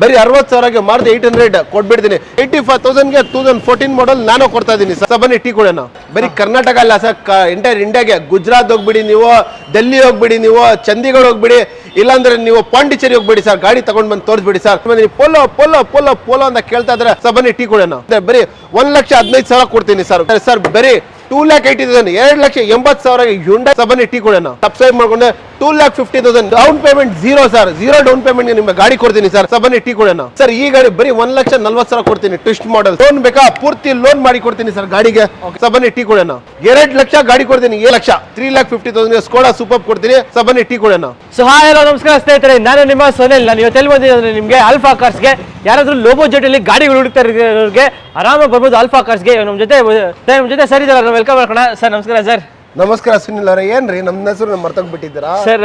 ಬರೀ 60,000ಗೆ ಮಾರುತಿ 800 ಕೊಟ್ಬಿಡ್ತೀನಿ. 85,000ಗೆ 2014 ಮಾಡೆಲ್ ನಾನು ಕೊಡ್ತಾ ಇದೀನಿ ಸರ್. ಬನ್ನಿ ಟೀ ಕೊಡೋಣ. ಬರೀ ಕರ್ನಾಟಕ ಅಲ್ಲ ಸರ್, ಎಂಟೈರ್ ಇಂಡಿಯಾಗೆ. ಗುಜರಾತ್ ಹೋಗ್ಬಿಡಿ ನೀವು, ಡೆಲ್ಲಿ ಹೋಗ್ಬಿಡಿ ನೀವು, ಚಂಡೀಗಢ ಹೋಗ್ಬಿಡಿ, ಇಲ್ಲಾಂದ್ರೆ ನೀವು ಪಾಂಡಿಚೇರಿ ಹೋಗ್ಬಿಡಿ ಸರ್. ಗಾಡಿ ತಗೊಂಡ್ ಬಂದು ತೋರಿಸ್ಬಿಡಿ sir. Polo Polo Polo Polo ಅಂತ ಕೇಳ್ತಾ ಇದ್ರೆ ಸರ್ ಬನ್ನಿ ಟೀ ಕೊಡೋಣ. ಬರೀ 1,15,000 ಕೊಡ್ತೀನಿ ಸರ್. ಸರ್ ಬರೀ 2,80,000 2,80,000 ಹ್ಯುಂಡೈ ಬನ್ನಿ ಟೀ ಕೊಡೋಣ. ಸಬ್ಸ್ಕ್ರೈಬ್ ಮಾಡ್ಕೊಂಡೆ 2,50,000 down payment zero sir. Zero down payment ನಿಮ್ಗೆ ಗಾಡಿ ಕೊಡ್ತೀನಿ ಸರ್. ಬನ್ನಿ ಟೀ ಕೊಡೋಣ. ಸರ್ ಈ ಗಾಡಿ ಬರೀ 1,40,000 ಕೊಡ್ತೀನಿ. Twist model. ಲೋನ್ ಬೇಕಾ? ಪೂರ್ತಿ ಲೋನ್ ಮಾಡಿ ಕೊಡ್ತೀನಿ ಸರ್ ಗಾಡಿಗೆ. ಬನ್ನಿ ಟೀ ಕೊಡೋಣ. 2 ಲಕ್ಷ ಗಾಡಿ ಕೊಡ್ತೀನಿ. 3,50,000 ಸ್ಕೋಡಾ ಸೂಪರ್ ಕೊಡ್ತೀನಿ. ಬನ್ನಿ ಟೀ ಕೊಡೋಣ. ಸೊ ಹಾಯ್ ಹಲೋ ನಮಸ್ಕಾರ ಸ್ನೇಹಿತರೆ, ನಾನು ನಿಮ್ಮ ಸೋನೆಲ್. ನಾನು ಇವತ್ತು ಎಲ್ಲಿ ಬಂದಿದ್ದೆ ನಿಮಗೆ ಆಲ್ಫಾ ಕಾರ್ಸ್ಗೆ. ಯಾರಾದ್ರೂ ಲೋ ಬಜೆಟ್ ಅಲ್ಲಿ ಗಾಡಿಗಳು ಹುಡುಕ್ತಾ ಇರೋರಿಗೆ ಆರಾಮಾಗಿ ಬರ್ಬೋದು ಆಲ್ಫಾ ಕಾರ್ಸ್ಗೆ. ನಮ್ಮ ಜೊತೆ ಸರ್ ಇದಾರೆ, ವೆಲ್ಕಮ್ ಮಾಡ್ಕೋಣ. ಸರ್ ನಮಸ್ಕಾರ. ಸರ್ ನಮಸ್ಕಾರ ಸುನಿಲ್ ಅವರೇ. ಏನ್ರಿ ನಮ್ಮ ಹೆಸರು ಮರ್ತೋಗ್ಬಿಟ್ಟಿದ್ದೀರಾ ಸರ್?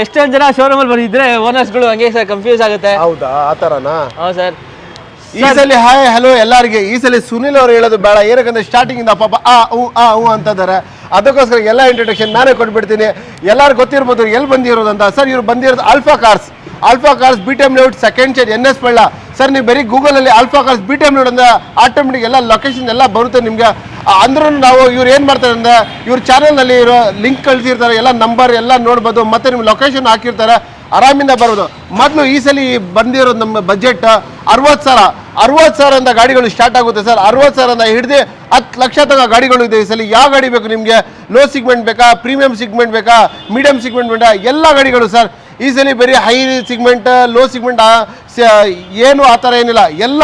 ಎಷ್ಟೊಂದು ಜನ ಶೋರೂಮ್ ಅಲ್ಲಿ ಬಂದಿದ್ರೆ ಓನರ್ಸ್ಗಳು ಹಂಗೆ ಸರ್ ಕನ್ಫ್ಯೂಸ್ ಆಗುತ್ತೆ. ಹೌದಾ? ಆತರನಾ? ಹೌದು ಸರ್. ಈ ಸಲ ಹಾಯ್ ಹಲೋ ಎಲ್ಲರಿಗೆ. ಈ ಸಲ ಸುನಿಲ್ ಅವರು ಹೇಳೋದು ಬೇಡ, ಏನಕ್ಕಂದ್ರೆ ಸ್ಟಾರ್ಟಿಂಗ್ ಇಂದ ಪಾಪ ಅಂತಿದ್ದಾರೆ. ಅದಕ್ಕೋಸ್ಕರ ಎಲ್ಲ ಇಂಟ್ರೊಡಕ್ಷನ್ ನಾನೇ ಕೊಟ್ಬಿಡ್ತೀನಿ. ಎಲ್ಲರಿಗೂ ಗೊತ್ತಿರ್ಬೋದು ಎಲ್ಲಿ ಬಂದಿರೋದಂತ. ಸರ್ ಇವ್ರು ಬಂದಿರೋದು Alpha Cars. Alpha Cars BTM layout second change NS ಬಳ್ಳ. ಸರ್ ನೀವು ಬರೀ ಗೂಗಲಲ್ಲಿ ಆಲ್ಫಾ ಕಾರ್ಸ್ BTM ಲೇಔಟ್ ಅಂದ್ರೆ ಆಟೋಮೆಟಿಕ್ ಎಲ್ಲ ಲೊಕೇಶನ್ ಎಲ್ಲ ಬರುತ್ತೆ ನಿಮಗೆ. ಅಂದ್ರೂ ನಾವು ಇವ್ರು ಏನು ಮಾಡ್ತಾರೆ ಅಂದರೆ ಇವ್ರ ಚಾನಲ್ನಲ್ಲಿ ಇರೋ ಲಿಂಕ್ ಕಳಿಸಿರ್ತಾರೆ, ಎಲ್ಲ ನಂಬರ್ ಎಲ್ಲ ನೋಡ್ಬೋದು, ಮತ್ತು ನಿಮ್ಮ ಲೊಕೇಶನ್ ಹಾಕಿರ್ತಾರೆ, ಆರಾಮಿಂದ ಬರ್ಬೋದು. ಮೊದಲು ಈ ಸಲ ಬಂದಿರೋದು ನಮ್ಮ ಬಜೆಟ್ 60,000 ಅಂತ ಗಾಡಿಗಳು ಸ್ಟಾರ್ಟ್ ಆಗುತ್ತೆ ಸರ್. 60,000 ಹಿಡಿದು 10 ಲಕ್ಷ ತನಕ ಗಾಡಿಗಳು ಇದೆ ಈ ಸಲ. ಯಾವ ಗಾಡಿ ಬೇಕು ನಿಮಗೆ? ಲೋ ಸಿಗ್ಮೆಂಟ್ ಬೇಕಾ, ಪ್ರೀಮಿಯಂ ಸಿಗ್ಮೆಂಟ್ ಬೇಕಾ, ಮೀಡಿಯಂ ಸಿಗ್ಮೆಂಟ್ ಬೇಕಾ, ಎಲ್ಲ ಗಾಡಿಗಳು ಸರ್ ಈ ಸಲ. ಬರೀ ಹೈ ಸಿಗ್ಮೆಂಟ್ ಲೋ ಸಿಗ್ಮೆಂಟ್ ಏನು ಆ ಥರ ಏನಿಲ್ಲ. ಎಲ್ಲ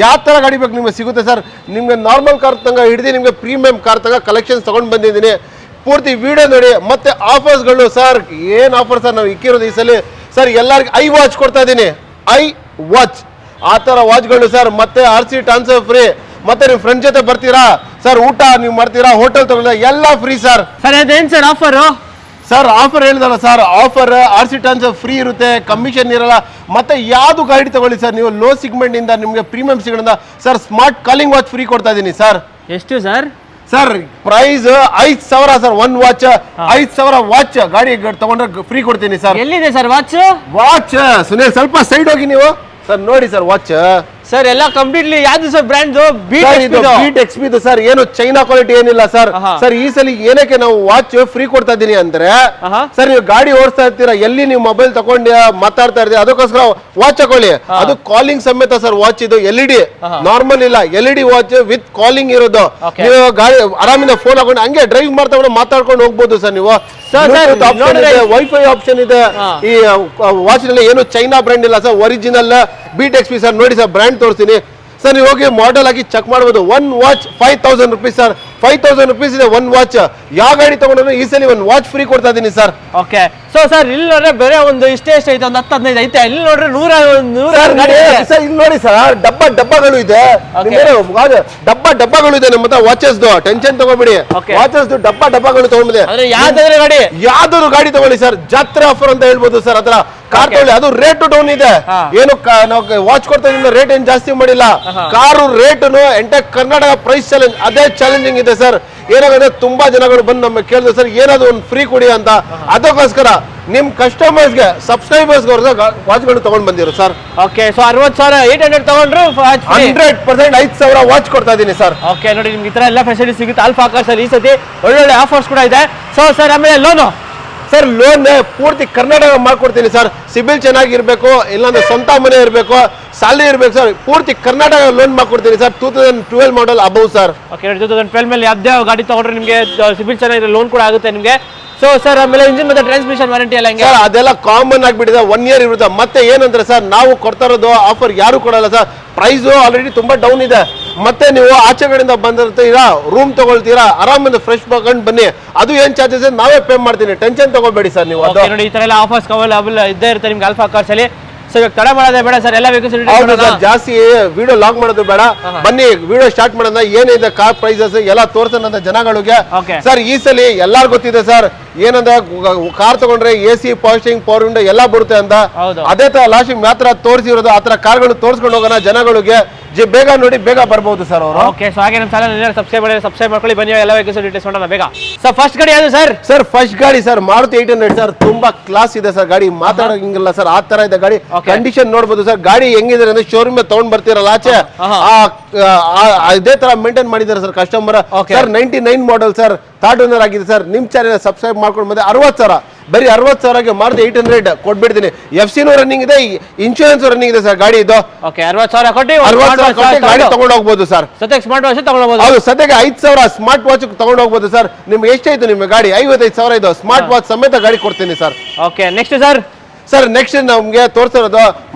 ಯಾವ ಥರ ಗಾಡಿ ಬೇಕು ನಿಮಗೆ ಸಿಗುತ್ತೆ ಸರ್. ನಿಮಗೆ ನಾರ್ಮಲ್ ಕಾರ್ ತನಕ ಹಿಡಿದು ನಿಮಗೆ ಪ್ರೀಮಿಯಂ ಕಾರ್ ತನಕ ಕಲೆಕ್ಷನ್ಸ್ ತೊಗೊಂಡು ಬಂದಿದ್ದೀನಿ. ಪೂರ್ತಿ ವಿಡಿಯೋ ನೋಡಿ. ಮತ್ತೆ ಆಫರ್ಸ್ಗಳು ಸರ್, ಏನು ಆಫರ್ ಸರ್ ನಾವು ಇಕ್ಕಿರೋದು ಈ ಸಲ ಸರ್. ಎಲ್ಲರಿಗೂ ಐ ವಾಚ್ ಕೊಡ್ತಾ ಇದ್ದೀನಿ. ಐ ವಾಚ್ ಆ ಥರ ವಾಚ್ಗಳು ಸರ್. ಮತ್ತೆ RC ಟ್ರಾನ್ಸ್ಫರ್ ಫ್ರೀ. ಮತ್ತೆ ನೀವು ಫ್ರೆಂಡ್ ಜೊತೆ ಬರ್ತೀರಾ ಸರ್, ಊಟ ನೀವು ಮಾಡ್ತೀರಾ, ಹೋಟೆಲ್ ತಗೊಳ್ಳ ಎಲ್ಲ ಫ್ರೀ ಸರ್. ಸರ್ ಅದೇನು ಸರ್ ಆಫರು? ಸರ್ ಆಫರ್ ಹೇಳಿದಲ್ಲ sir, offer RC transfer free ಇರುತ್ತೆ, ಕಮಿಷನ್ ಇರಲ್ಲ. ಮತ್ತೆ ಯಾವುದು ಗಾಡಿ ತಗೊಳ್ಳಿ ಸರ್ ನೀವು, ಲೋ ಸಿಗ್ಮೆಂಟ್ ಇಂದ ನಿಮಗೆ premium segment sir smart calling watch free ಕೊಡ್ತಾ ಇದ್ದೀನಿ ಸರ್. ಎಷ್ಟು ಸರ್? ಸರ್ ಪ್ರೈಸ್ 5,000 ಸರ್. 1 ವಾಚ್ 5,000 ವಾಚ್ ಗಾಡಿ ತಗೊಂಡ್ರೆ ಫ್ರೀ ಕೊಡ್ತೀನಿ ಸರ್. ಎಲ್ಲಿದೆ ಸರ್ ವಾಚ್? ಸುನಿಲ್ ಸ್ವಲ್ಪ ಸೈಡ್ ಹೋಗಿ ನೀವು ಸರ್, ನೋಡಿ ಸರ್ ವಾಚ್ ಸರ್ ಎಲ್ಲ ಕಂಪ್ಲೀಟ್ಲಿ ಯಾವ್ದು sir brand? Beat XP sir. ಏನು ಚೈನಾ ಕ್ವಾಲಿಟಿ ಏನಿಲ್ಲ ಸರ್. ಸರ್ ಈ ಸಲ ಏನಕ್ಕೆ ನಾವು ವಾಚ್ ಫ್ರೀ ಕೊಡ್ತಾ ಇದೀನಿ ಅಂದ್ರೆ ಸರ್, ನೀವು ಗಾಡಿ ಓಡಿಸ್ತಾ ಇರ್ತೀರಾ, ಎಲ್ಲಿ ನೀವು ಮೊಬೈಲ್ ತಗೊಂಡು ಮಾತಾಡ್ತಾ ಇರ್ತೀರಾ, ಅದಕ್ಕೋಸ್ಕರ ವಾಚ್ ತಗೊಳ್ಳಿ. ಅದು ಕಾಲಿಂಗ್ ಸಮೇತ ಸರ್ ವಾಚ್. ಇದು LED ನಾರ್ಮಲ್ ಇಲ್ಲ, LED ವಾಚ್ ವಿತ್ ಕಾಲಿಂಗ್ ಇರೋದು. ನೀವು ಗಾಡಿ ಆರಾಮಿಂದ ಫೋನ್ ಹಾಕೊಂಡು ಹಂಗೆ ಡ್ರೈವ್ ಮಾಡ್ತಾ ಮಾತಾಡ್ಕೊಂಡು ಹೋಗ್ಬೋದು ಸರ್ ನೀವು. ವೈಫೈ ಆಪ್ಷನ್ ಇದೆ ಈ ವಾಚ್ ನಲ್ಲಿ. ಏನು ಚೈನಾ ಬ್ರ್ಯಾಂಡ್ ಇಲ್ಲ sir, original Beat XP sir. ನೋಡಿ ಸರ್ ಬ್ರ್ಯಾಂಡ್ ತೋರಿಸ್ತೀನಿ ಸರ್, ನೀವು ಹೋಗಿ ಮಾಡೆಲ್ ಆಗಿ ಚೆಕ್ ಮಾಡ್ಬೋದು. 1 ವಾಚ್ 5,000 rupees ಸರ್. 5,000 rupees ಇದೆ 1 ವಾಚ್. ಯಾವ ಗಾಡಿ ತಗೊಂಡ್ರು ಈ ಸಲ 1 ವಾಚ್ ಫ್ರೀ ಕೊಡ್ತಾ ಇದೀನಿ ಸರ್. ಓಕೆ. ಸೊ ಸರ್ ಇಲ್ಲಿ ನೋಡ್ರೆ ಬೇರೆ ಒಂದು ಇಷ್ಟೇ ಐತೆ, ಒಂದು 10-15 ಐತೆ. ಇಲ್ಲಿ ನೋಡ್ರೆ 100 ಸರ್. ಇಲ್ಲಿ ನೋಡಿ ಸರ್, ಡಬ್ಬಗಳು ಇದೆ, ಡಬ್ಬಗಳು ಇದೆ ನಮ್ಮ ಹತ್ರ ವಾಚಸ್. ಟೆನ್ಷನ್ ತಗೋಬಿಡಿ, ವಾಚಸ್ ಡಬ್ಬಗಳು ತಗೊಂಡಿದೆ. ಯಾವ್ದಾದ್ರು ಗಾಡಿ ತಗೊಳ್ಳಿ ಸರ್. ಜಾತ್ರೆ ಆಫರ್ ಅಂತ ಹೇಳ್ಬೋದು ಸರ್. ಅದ್ರ ಕಾರ್ ತಗೊಳ್ಳಿ, ಅದು ರೇಟ್ ಡೌನ್ ಇದೆ. ಏನು ನಾವು ವಾಚ್ ಕೊಡ್ತಾ ಇದೀನಿ, ರೇಟ್ ಏನ್ ಜಾಸ್ತಿ ಮಾಡಿಲ್ಲ. Car rate entire Karnataka price challenge ಅದೇ ಚಾಲೆಂಜಿಂಗ್ ಇದೆ ಸರ್. ಏನಾಗುತ್ತೆ, ತುಂಬಾ ಜನಗಳು ಬಂದು ನಮಗೆ ಕೇಳಿದ್ರು ಸರ್ ಏನಾದ್ರು ಒಂದು ಫ್ರೀ ಕೊಡಿ ಅಂತ. ಅದಕ್ಕೋಸ್ಕರ ನಿಮ್ ಕಸ್ಟಮರ್ಸ್ಗೆ ಸಬ್ಸ್ಕ್ರೈಬರ್ಸ್ಗೆ ವಾಚ್ಗಳು ತಗೊಂಡ್ ಬಂದಿರೋ ಸರ್. ಓಕೆ. ಸೊ 60,000 800 ತಗೊಂಡ್ರು 100% 5,000 ವಾಚ್ ಕೊಡ್ತಾ ಇದೀನಿ ಸರ್. ಓಕೆ. ನೋಡಿ ನಿಮ್ಗೆ ಈ ತರ ಎಲ್ಲ ಫೆಸಿಲಿಟಿ ಸಿಗುತ್ತೆ ಆಲ್ಫಾ ಕಾರ್ಸ್ ಅಲ್ಲಿ. ಈ ಸತಿ ಒಳ್ಳೊಳ್ಳೆ ಆಫರ್ಸ್ ಕೂಡ ಇದೆ. ಸೊ ಸರ್ ಆಮೇಲೆ ಲೋನು ಸರ್, ಲೋನ್ ಪೂರ್ತಿ ಕರ್ನಾಟಕ ಮಾಡ್ಕೊಡ್ತೀನಿ ಸರ್. ಸಿಬಿಲ್ ಚೆನ್ನಾಗಿರ್ಬೇಕು, ಇಲ್ಲಾಂದ್ರೆ ಸ್ವಂತ ಮನೆ ಇರಬೇಕು, ಸ್ಯಾಲರಿ ಇರ್ಬೇಕು ಸರ್. ಪೂರ್ತಿ ಕರ್ನಾಟಕ ಲೋನ್ ಮಾಡ್ಕೊಡ್ತೀನಿ sir. 2012 model above sir. Okay. 2012 ಮೇಲೆ ಯಾವ್ದೇ ಗಾಡಿ ತಗೊಂಡ್ರೆ ನಿಮಗೆ ಸಿಬಿಲ್ ಚೆನ್ನಾಗಿರೋ ಲೋನ್ ಕೂಡ ಆಗುತ್ತೆ ನಿಮಗೆ. ಸೊ ಸರ್ ಆಮೇಲೆ ಇಂಜಿನ್ ಮತ್ತೆ ಟ್ರಾನ್ಸ್ಮಿಷನ್ ವಾರಂಟಿ ಎಲ್ಲ ಹೆಂಗೆ? ಸರ್ ಅದೆಲ್ಲ ಕಾಮನ್ ಆಗಿಬಿಟ್ಟಿದೆ, 1 year ಇರುತ್ತೆ. ಮತ್ತೆ ಏನಂದ್ರೆ ಸರ್, ನಾವು ಕೊಡ್ತಾ ಇರೋದು ಆಫರ್ ಯಾರು ಕೊಡಲ್ಲ ಸರ್. ಪ್ರೈಸ್ ಆಲ್ರೆಡಿ ತುಂಬಾ ಡೌನ್ ಇದೆ. ಮತ್ತೆ ನೀವು ಆಚೆ ಕಡೆಯಿಂದ ಬಂದಿರ್ತೀರಾ, ರೂಮ್ ತಗೊಳ್ತೀರಾ, ಆರಾಮಿಂದ ಫ್ರೆಶ್ ಮಾಡ್ಕೊಂಡು ಬನ್ನಿ. ಅದು ಏನ್ ಚಾರ್ಜಸ್ ನಾವೇ ಪೇ ಮಾಡ್ತೀನಿ, ಟೆನ್ಷನ್ ತಗೋಬೇಡಿ ಸರ್ ನೀವು. ನೋಡಿ ಈ ತರ ಎಲ್ಲ ಆಫರ್ಸ್ ಅವೈಲೇಬಲ್ ಇದ್ದೇ ಇರುತ್ತೆ ನಿಮ್ಗೆ ಆಲ್ಫಾ ಕಾರ್ಸ್ ಅಲ್ಲಿ. ಸೊ ಇವಾಗ ತಡ ಮಾಡೋದೇ ಬೇಡ ಸರ್, ಎಲ್ಲ ಜಾಸ್ತಿ ವಿಡಿಯೋ ಲಾಗ್ ಮಾಡೋದು ಬೇಡ. ಬನ್ನಿ ವಿಡಿಯೋ ಸ್ಟಾರ್ಟ್ ಮಾಡೋಣ. ಏನಿದೆ ಕಾರ್ ಪ್ರೈಸಸ್ ಎಲ್ಲ ತೋರ್ಸೋಣ ಜನಗಳಿಗೆ ಸರ್. ಈ ಸಲ ಎಲ್ಲಾರು ಗೊತ್ತಿದೆ ಸರ್, ಏನಂದ್ರೆ ಕಾರ್ ತಗೊಂಡ್ರೆ AC ಪಾಸ್ಟಿಂಗ್ ಪವರ್ ವಿಂಡೋ ಎಲ್ಲ ಬರುತ್ತೆ ಅಂತ ಹೌದು. ಅದೇ ತರ ಲಾಸ್ಟ್ ಮಾತ್ರ ತೋರಿಸಿರೋದು ಆತರ ಕಾರ್ಗಳು ತೋರಿಸ್ಕೊಂಡು ಹೋಗೋಣ ಜನಗಳಿಗೆ ಬೇಗ ನೋಡಿ ಬೇಗ ಬರ್ಬೋದು ಸರ್ ಅವರು. ಓಕೆ ಸೊ ಹಾಗೆ ನಮ್ಮ ಚಾನಲ್ ಸಬ್ಸ್ಕ್ರೈಬ್ ಮಾಡ್ಕೊಳ್ಳಿ ಬನ್ನಿ ಎಲ್ಲ ವೆಹಿಕಲ್ಸ್ ಡೀಟೇಲ್ಸ್ ನೋಡೋಣ ಬೇಗ. ಸರ್ ಫಸ್ಟ್ ಗಾಡಿ ಯಾವುದು ಸರ್? ಸರ್ ಫಸ್ಟ್ ಗಾಡಿ ಸರ್ ಮಾರುತಿ 800 ಸರ್ ತುಂಬಾ ಕ್ಲಾಸ್ ಇದೆ ಸರ್ ಗಾಡಿ ಮಾತಾಡೋಂಗಿಲ್ಲ ಸರ್ ಆ ತರ ಇದೆ ಗಾಡಿ. ಕಂಡೀಷನ್ ನೋಡ್ಬೋದು ಸರ್ ಗಾಡಿ ಹೆಂಗಿದೆ ಅಂದ್ರೆ ಶೋರೂಮ್ ತಗೊಂಡ್ ಬರ್ತಿರಲ್ಲ ಆಚೆ ಇದೇ ತರ ಮೇಂಟೈನ್ ಮಾಡಿದ್ದಾರೆ sir customer. Sir 99 model sir third owner ಆಗಿದೆ ಸರ್. ನಿಮ್ ಚಾನಲ್ ಸಬ್ಸ್ಕ್ರೈಬ್ ಮಾಡ್ಕೊಂಡು ಬಂದೆ 60,000 ಬರೀ 60,000ಗೆ ಮಾರುತಿ 800 ಕೊಟ್ಬಿಡ್ತೀನಿ. FC ರನ್ನಿಂಗ್ ಇದೆ, ಇನ್ಶೂರೆನ್ಸ್ ರನ್ನಿಂಗ್ ಇದೆ ಸರ್ ಗಾಡಿ ಇದು. ಓಕೆ 60,000 ಕೊಟ್ಟು 60,000 ಕೊಟ್ಟು ಗಾಡಿ ತಗೊಂಡು ಹೋಗ್ಬೋದು ಸರ್. ಸದ್ಯಕ್ಕೆ ಸ್ಮಾರ್ಟ್ ವಾಚ್ ತಗೊಂಡು ಹೋಗ್ಬೋದು. ಹೌದು ಸದ್ಯಕ್ಕೆ 5,000 ಸ್ಮಾರ್ಟ್ ವಾಚ್ ತಗೊಂಡು ಹೋಗ್ಬೋದು ಸರ್. ನಿಮ್ಗೆ ಎಷ್ಟಾಯ್ತು ನಿಮ್ಮ ಗಾಡಿ? 55,000 ಇದು ಸ್ಮಾರ್ಟ್ ವಾಚ್ ಸಮೇತ ಗಾಡಿ ಕೊಡ್ತೀನಿ sir. Okay next sir? Sir next ನಮ್ಗೆ ತೋರಿಸಿರೋದು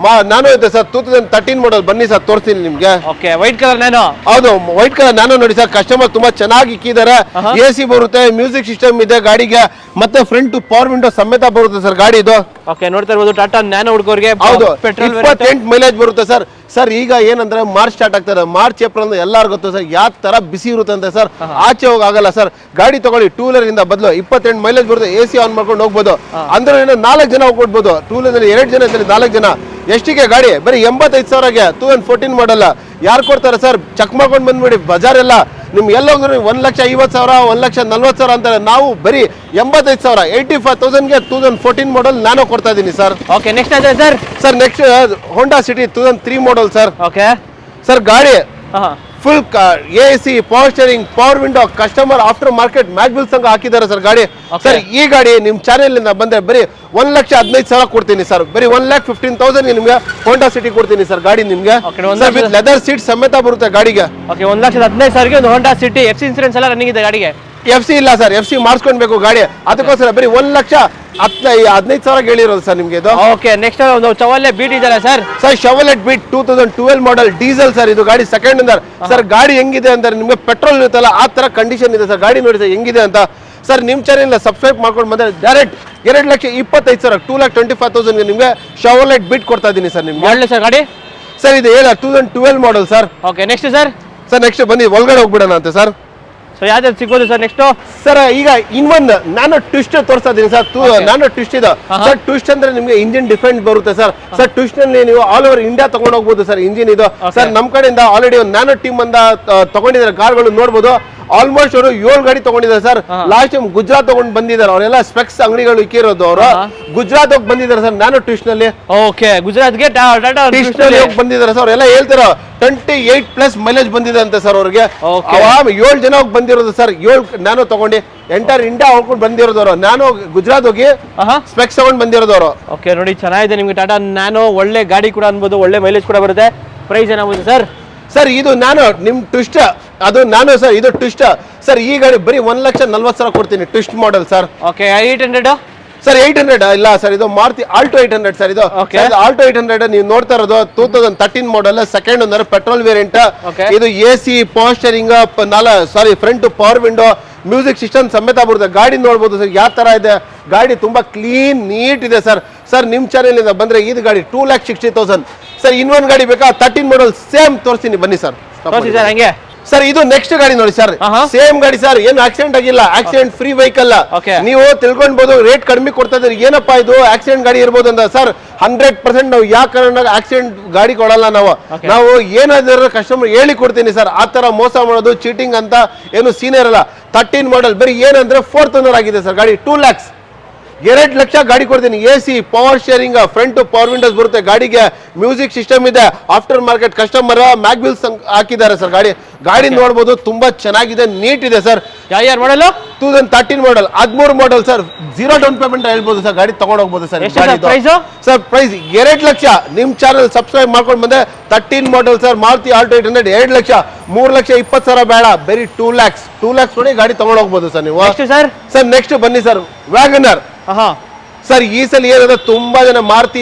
ನಾನು ಇದೆ ಸರ್ 2013 ಮಾಡೆಲ್. ಬನ್ನಿ ಸರ್ ತೋರಿಸ್ತೀನಿ ನಿಮ್ಗೆ. Okay white colour nano. ಹೌದು ವೈಟ್ ಕಲರ್ ನ್ಯಾನೋ ನೋಡಿ ಸರ್ ಕಸ್ಟಮರ್ ತುಂಬಾ ಚೆನ್ನಾಗಿ ಇಕ್ಕಿದ್ದಾರೆ. AC ಬರುತ್ತೆ, ಮ್ಯೂಸಿಕ್ ಸಿಸ್ಟಮ್ ಇದೆ ಗಾಡಿಗೆ, ಮತ್ತೆ ಫ್ರಂಟ್ ಪವರ್ ವಿಂಡೋ ಸಮೇತ ಬರುತ್ತೆ ಸರ್ ಗಾಡಿ ಇದು. ಓಕೆ ನೋಡ್ತಾ ಇರ್ಬೋದು ಟಾಟಾ ನ್ಯಾನೋ ಹುಡುಗರಿಗೆ. ಹೌದು ಪೆಟ್ರೋಲ್ 28 ಮೈಲೇಜ್ ಬರುತ್ತೆ ಸರ್. ಸರ್ ಈಗ ಏನಂದ್ರೆ ಮಾರ್ಚ್ ಸ್ಟಾರ್ಟ್ ಆಗ್ತದೆ, ಮಾರ್ಚ್ ಏಪ್ರಿಲ್ ಅಂದ್ರೆ ಎಲ್ಲಾರು ಗೊತ್ತು ಸರ್ ಯಾವ ತರ ಬಿಸಿ ಇರುತ್ತೆ ಅಂತ ಸರ್. ಆಚೆ ಹೋಗಲ್ಲ ಸರ್. ಗಾಡಿ ತಗೊಳ್ಳಿ 2 ವೀಲರ್ ಇಂದ ಬದಲು 28 ಮೈಲೇಜ್ ಬರುತ್ತೆ. AC ಆನ್ ಮಾಡ್ಕೊಂಡು ಹೋಗ್ಬೋದು. ಅಂದ್ರೆ 4 ಜನ ಹೋಗ್ಬೋದು. 2 ವೀಲರ್ 2 ಜನ ಇದ್ದಲ್ಲಿ 4 ಜನ. ಎಷ್ಟಿಗೆ ಗಾಡಿ? ಬರೀ 85,000ಗೆ 2014 ಮಾಡಲ್ಲ. ಯಾರು ಕೊಡ್ತಾರೆ ಸರ್? ಚೆಕ್ ಮಾಡ್ಕೊಂಡು ಬಂದ್ಬಿಡಿ ಬಜಾರ್ ಎಲ್ಲ. ನಿಮ್ ಎಲ್ಲ ಹೋದ್ರೆ 1,50,000 1,40,000 ಅಂತಾರೆ. ನಾವು ಬರೀ 85,000 85,000ಗೆ 2014 ಮಾಡೆಲ್ ನಾನು ಕೊಡ್ತಾ ಇದ್ದೀನಿ ಸರ್. ಓಕೆ ನೆಕ್ಸ್ಟ್ ಅದೇ sir? Sir next Honda City 2003 model sir. Okay sir ಗಾಡಿ full AC power steering power window customer aftermarket mag wheel ಸಂಘ ಹಾಕಿದ್ದಾರೆ ಸರ್ ಗಾಡಿ. ಸರ್ ಈ ಗಾಡಿ ನಿಮ್ ಚಾನೆಲ್ ಇಂದ ಬಂದ್ರೆ ಬರೀ 1,15,000 ಕೊಡ್ತೀನಿ ಸರ್. ಬರೀ 1,15,000 ನಿಮ್ಗೆ ಹೋಂಡಾ ಸಿಟಿ ಕೊಡ್ತೀನಿ ಸರ್ ಗಾಡಿ ನಿಮ್ಗೆ. ಲೆದರ್ ಸೀಟ್ ಸಮೇತ ಬರುತ್ತೆ ಗಾಡಿಗೆ. ಓಕೆ 1,15,000ಗೆ ಒಂದು ಹೋಂಡಾ ಸಿಟಿ. FC ಇನ್ಸೂರೆನ್ಸ್ ಎಲ್ಲ ರನ್ನಿಂಗ್ ಇದೆ ಗಾಡಿಗೆ? FC ಇಲ್ಲ ಸರ್, FC ಮಾಡಿಸ್ಕೊಳ್ಬೇಕು ಗಾಡಿ. ಅದಕ್ಕೋಸ್ಕರ ಬರೀ 1,15,000 ಹೇಳಿರೋದು ಸರ್ ನಿಮ್ಗೆ ಇದು. ಓಕೆ ನೆಕ್ಸ್ಟ್ ಒಂದು ಚವಲ್ಲೆ ಬೀಟ್ ಇದೆಯಲ್ಲ ಸರ್? Sir Chevrolet Beat 2012 model diesel sir. ಇದು ಗಾಡಿ ಸೆಕೆಂಡ್ ಓನರ್ ಸರ್. ಗಾಡಿ ಹೆಂಗಿದೆ ಅಂದ್ರೆ ನಿಮ್ಗೆ ಪೆಟ್ರೋಲ್ ಇರುತ್ತಲ್ಲ ಆ ತರ ಕಂಡೀಷನ್ ಇದೆ ಸರ್. ಗಾಡಿ ನೋಡಿ ಸರ್ ಹೆಂಗಿದೆ ಅಂತ. ಸರ್ ನಿಮ್ ಚಾನೆಲ್ ಸಬ್ಸ್ಕ್ರೈಬ್ ಮಾಡ್ಕೊಂಡು ಬಂದ್ರೆ ಡೈರೆಕ್ಟ್ 2,25,000 2,25,000 ನಿಮ್ಗೆ ಶವಲೆಟ್ ಬೀಟ್ ಕೊಡ್ತಾ ಇದ್ದೀನಿ ಸರ್ ನಿಮ್ಗೆ. ಮಾಡಲಿ ಸರ್ ಗಾಡಿ? ಸರ್ ಇದು 2012 model sir. Okay next sir? Sir next ಬನ್ನಿ ಒಳಗಡೆ ಹೋಗ್ಬಿಡೋಣ ಅಂತ ಸರ್. ಸೊ ಯಾವ್ದು ಸಿಗ್ಬೋದು ಸರ್ ನೆಕ್ಸ್ಟ್? ಸರ್ ಈಗ ಇನ್ನೊಂದು ನಾನು ಟ್ವಿಸ್ಟ್ ತೋರಿಸ್ತಾ ಇದ್ದೀನಿ ಸರ್. ನಾನು ಟ್ವಿಸ್ಟ್ ಇದೆ ಸರ್. ಟ್ವಿಸ್ಟ್ ಅಂದ್ರೆ ನಿಮ್ಗೆ ಇಂಜಿನ್ ಡಿಫೆಂಟ್ ಬರುತ್ತೆ ಸರ್. ಸರ್ ಟ್ವಿಸ್ಟ್ ನಲ್ಲಿ ನೀವು ಆಲ್ ಓವರ್ ಇಂಡಿಯಾ ತಗೊಂಡು ಹೋಗ್ಬೋದು ಸರ್ ಇಂಜಿನ್ ಇದು. ಸರ್ ನಮ್ ಕಡೆಯಿಂದ ಆಲ್ರೆಡಿ ಒಂದು ನ್ಯಾನೋ ಟೀಮ್ ಅಂತ ತಗೊಂಡಿದ್ದಾರೆ ಕಾರ್ಗಳು ನೋಡ್ಬೋದು. ಆಲ್ಮೋಸ್ಟ್ ಅವರು 7 ಗಾಡಿ ತಗೊಂಡಿದ್ದಾರೆ ಸರ್. ಲಾಸ್ಟ್ ಟೈಮ್ ಗುಜರಾತ್ ತಗೊಂಡು ಬಂದಿದ್ದಾರೆ. ಅವರೆಲ್ಲ ಸ್ಪೆಕ್ಸ್ ಅಂಗಡಿಗಳು ಇಕ್ಕಿರೋದು ಅವರು ಗುಜರಾತ್ ಹೋಗಿ ಬಂದಿದ್ದಾರೆ ಸರ್ ನ್ಯಾನೋ ಟ್ವಿಸ್ಟ್ ನಲ್ಲಿ. ಓಕೆ ಗುಜರಾತ್ಗೆ ಟಾಟಾ ಟ್ವಿಸ್ಟ್ ನಲ್ಲಿ ಹೋಗಿ ಬಂದಿದ್ದಾರೆ ಸರ್. ಅವರೆಲ್ಲ ಹೇಳ್ತಾರೆ 28+ ಮೈಲೇಜ್ ಬಂದಿದೆ ಅಂತ ಸರ್ ಅವ್ರಿಗೆ. 7 ಜನ ಹೋಗಿ ಬಂದಿರೋದು ಸರ್. 7 ನ್ಯಾನೋ ತಗೊಂಡು ಎಂಟರ್ ಇಂಡಿಯಾ ಹೋಗ್ಕೊಂಡು ಬಂದಿರೋದವರು. ನಾನು ಗುಜರಾತ್ ಹೋಗಿ ಸ್ಪೆಕ್ಸ್ ತಗೊಂಡು ಬಂದಿರೋದವರು. ಓಕೆ ನೋಡಿ ಚೆನ್ನಾಗಿದೆ ನಿಮ್ಗೆ ಟಾಟಾ ನ್ಯಾನೋ. ಒಳ್ಳೆ ಗಾಡಿ ಕೂಡ ಅನ್ಬೋದು, ಒಳ್ಳೆ ಮೈಲೇಜ್ ಕೂಡ ಬರುತ್ತೆ. ಪ್ರೈಸ್ ಏನಾಗುತ್ತೆ ಸರ್? ಸರ್ ಇದು ನಾನು ನಿಮ್ ಟ್ವಿಸ್ಟ್ ಅದು ನಾನು ಸರ್ ಇದು ಟ್ವಿಸ್ಟ್ ಸರ್. ಈ ಗಾಡಿ ಬರೀ 1,40,000 ಕೊಡ್ತೀನಿ twist model sir. Okay 800 sir 800 ಇಲ್ಲ ಸರ್. ಇದು ಮಾರುತಿ ಆಲ್ಟೋ 800 ಸರ್. ಇದು ಆಲ್ಟೋ 800 ನೀವು ನೋಡ್ತಾ ಇರೋದು 2013 model second owner petrol variant. ಇದು AC power steering front power window music system ಸಮೇತ ಬರುತ್ತೆ. ಗಾಡಿ ನೋಡ್ಬೋದು ಸರ್ ಯಾವ ತರ ಇದೆ. ಗಾಡಿ ತುಂಬಾ ಕ್ಲೀನ್ ನೀಟ್ ಇದೆ ಸರ್. ಸರ್ ನಿಮ್ ಚಾನೆಲ್ ಇಂದ ಬಂದ್ರೆ ಇದು ಗಾಡಿ 2,60,000 ಸರ್. ಇನ್ನೊಂದು ಗಾಡಿ ಬೇಕಾ 13 ಮಾಡೆಲ್ ಸೇಮ್ ತೋರಿಸ್ತೀನಿ ಬನ್ನಿ ಸರ್. ಹಂಗೆ ಸರ್ ಇದು ನೆಕ್ಸ್ಟ್ ಗಾಡಿ ನೋಡಿ ಸರ್. ಸೇಮ್ ಗಾಡಿ ಸರ್. ಏನು ಆಕ್ಸಿಡೆಂಟ್ ಆಗಿಲ್ಲ, ಆಕ್ಸಿಡೆಂಟ್ ಫ್ರೀ ವೆಹಿಕಲ್. ನೀವು ತಿಳ್ಕೊಳ್ಬಹುದು ರೇಟ್ ಕಡಿಮೆ ಕೊಡ್ತಾ ಇದ್ರಿ ಏನಪ್ಪಾ ಇದು ಆಕ್ಸಿಡೆಂಟ್ ಗಾಡಿ ಇರ್ಬೋದು ಅಂತ ಸರ್. 100% ನಾವು ಯಾವ ಕಾರಣ ಆಕ್ಸಿಡೆಂಟ್ ಗಾಡಿ ಕೊಡಲ್ಲ ನಾವು ಏನಾದ್ರೂ ಕಸ್ಟಮರ್ ಹೇಳಿ ಕೊಡ್ತೀನಿ ಸರ್. ಆ ತರ ಮೋಸ ಮಾಡೋದು ಚೀಟಿಂಗ್ ಅಂತ ಏನು ಸೀನ್ ಇರಲ್ಲ. 13 ಮಾಡೆಲ್ ಬರೀ ಏನಂದ್ರೆ 4th ಓನರ್ ಆಗಿದೆ ಸರ್ ಗಾಡಿ. 2 lakhs 2 ಲಕ್ಷ ಗಾಡಿ ಕೊಡ್ತೀನಿ. AC power steering front power windows ಬರುತ್ತೆ ಗಾಡಿಗೆ. ಮ್ಯೂಸಿಕ್ ಸಿಸ್ಟಮ್ ಇದೆ. ಆಫ್ಟರ್ ಮಾರ್ಕೆಟ್ ಕಸ್ಟಮರ್ ಮ್ಯಾಗ್ವಿಲ್ ಹಾಕಿದ್ದಾರೆ ಸರ್. ಗಾಡಿ ನೋಡ್ಬೋದು ತುಂಬಾ ಚೆನ್ನಾಗಿದೆ, ನೀಟ್ ಇದೆ ಸರ್. ಯಾವ ಮಾಡಲು? 2013 model 13 model sir. 0 down payment ಹೇಳ್ಬೋದು ಸರ್. ಗಾಡಿ ತಗೊಂಡು ಹೋಗ್ಬೋದು ಸರ್. Sir price 2 lakh. ನಿಮ್ ಚಾನಲ್ ಸಬ್ಸ್ಕ್ರೈಬ್ ಮಾಡ್ಕೊಂಡು ಬಂದ್ರೆ 13 model sir. Maruti Alto 800 2 lakh. 3,20,000 ಬೇಡ, ಬರೀ 2 lakhs ಕೊಡಿ ಗಾಡಿ ತಗೊಂಡು ಹೋಗ್ಬೋದು ಸರ್ ನೀವು. ಸರ್ ನೆಕ್ಸ್ಟ್ ಬನ್ನಿ ಸರ್ ವ್ಯಾಗನರ್. ಸರ್ ಈ ಸಲ ಏನಂದ್ರೆ ತುಂಬಾ ಜನ ಮಾರುತಿ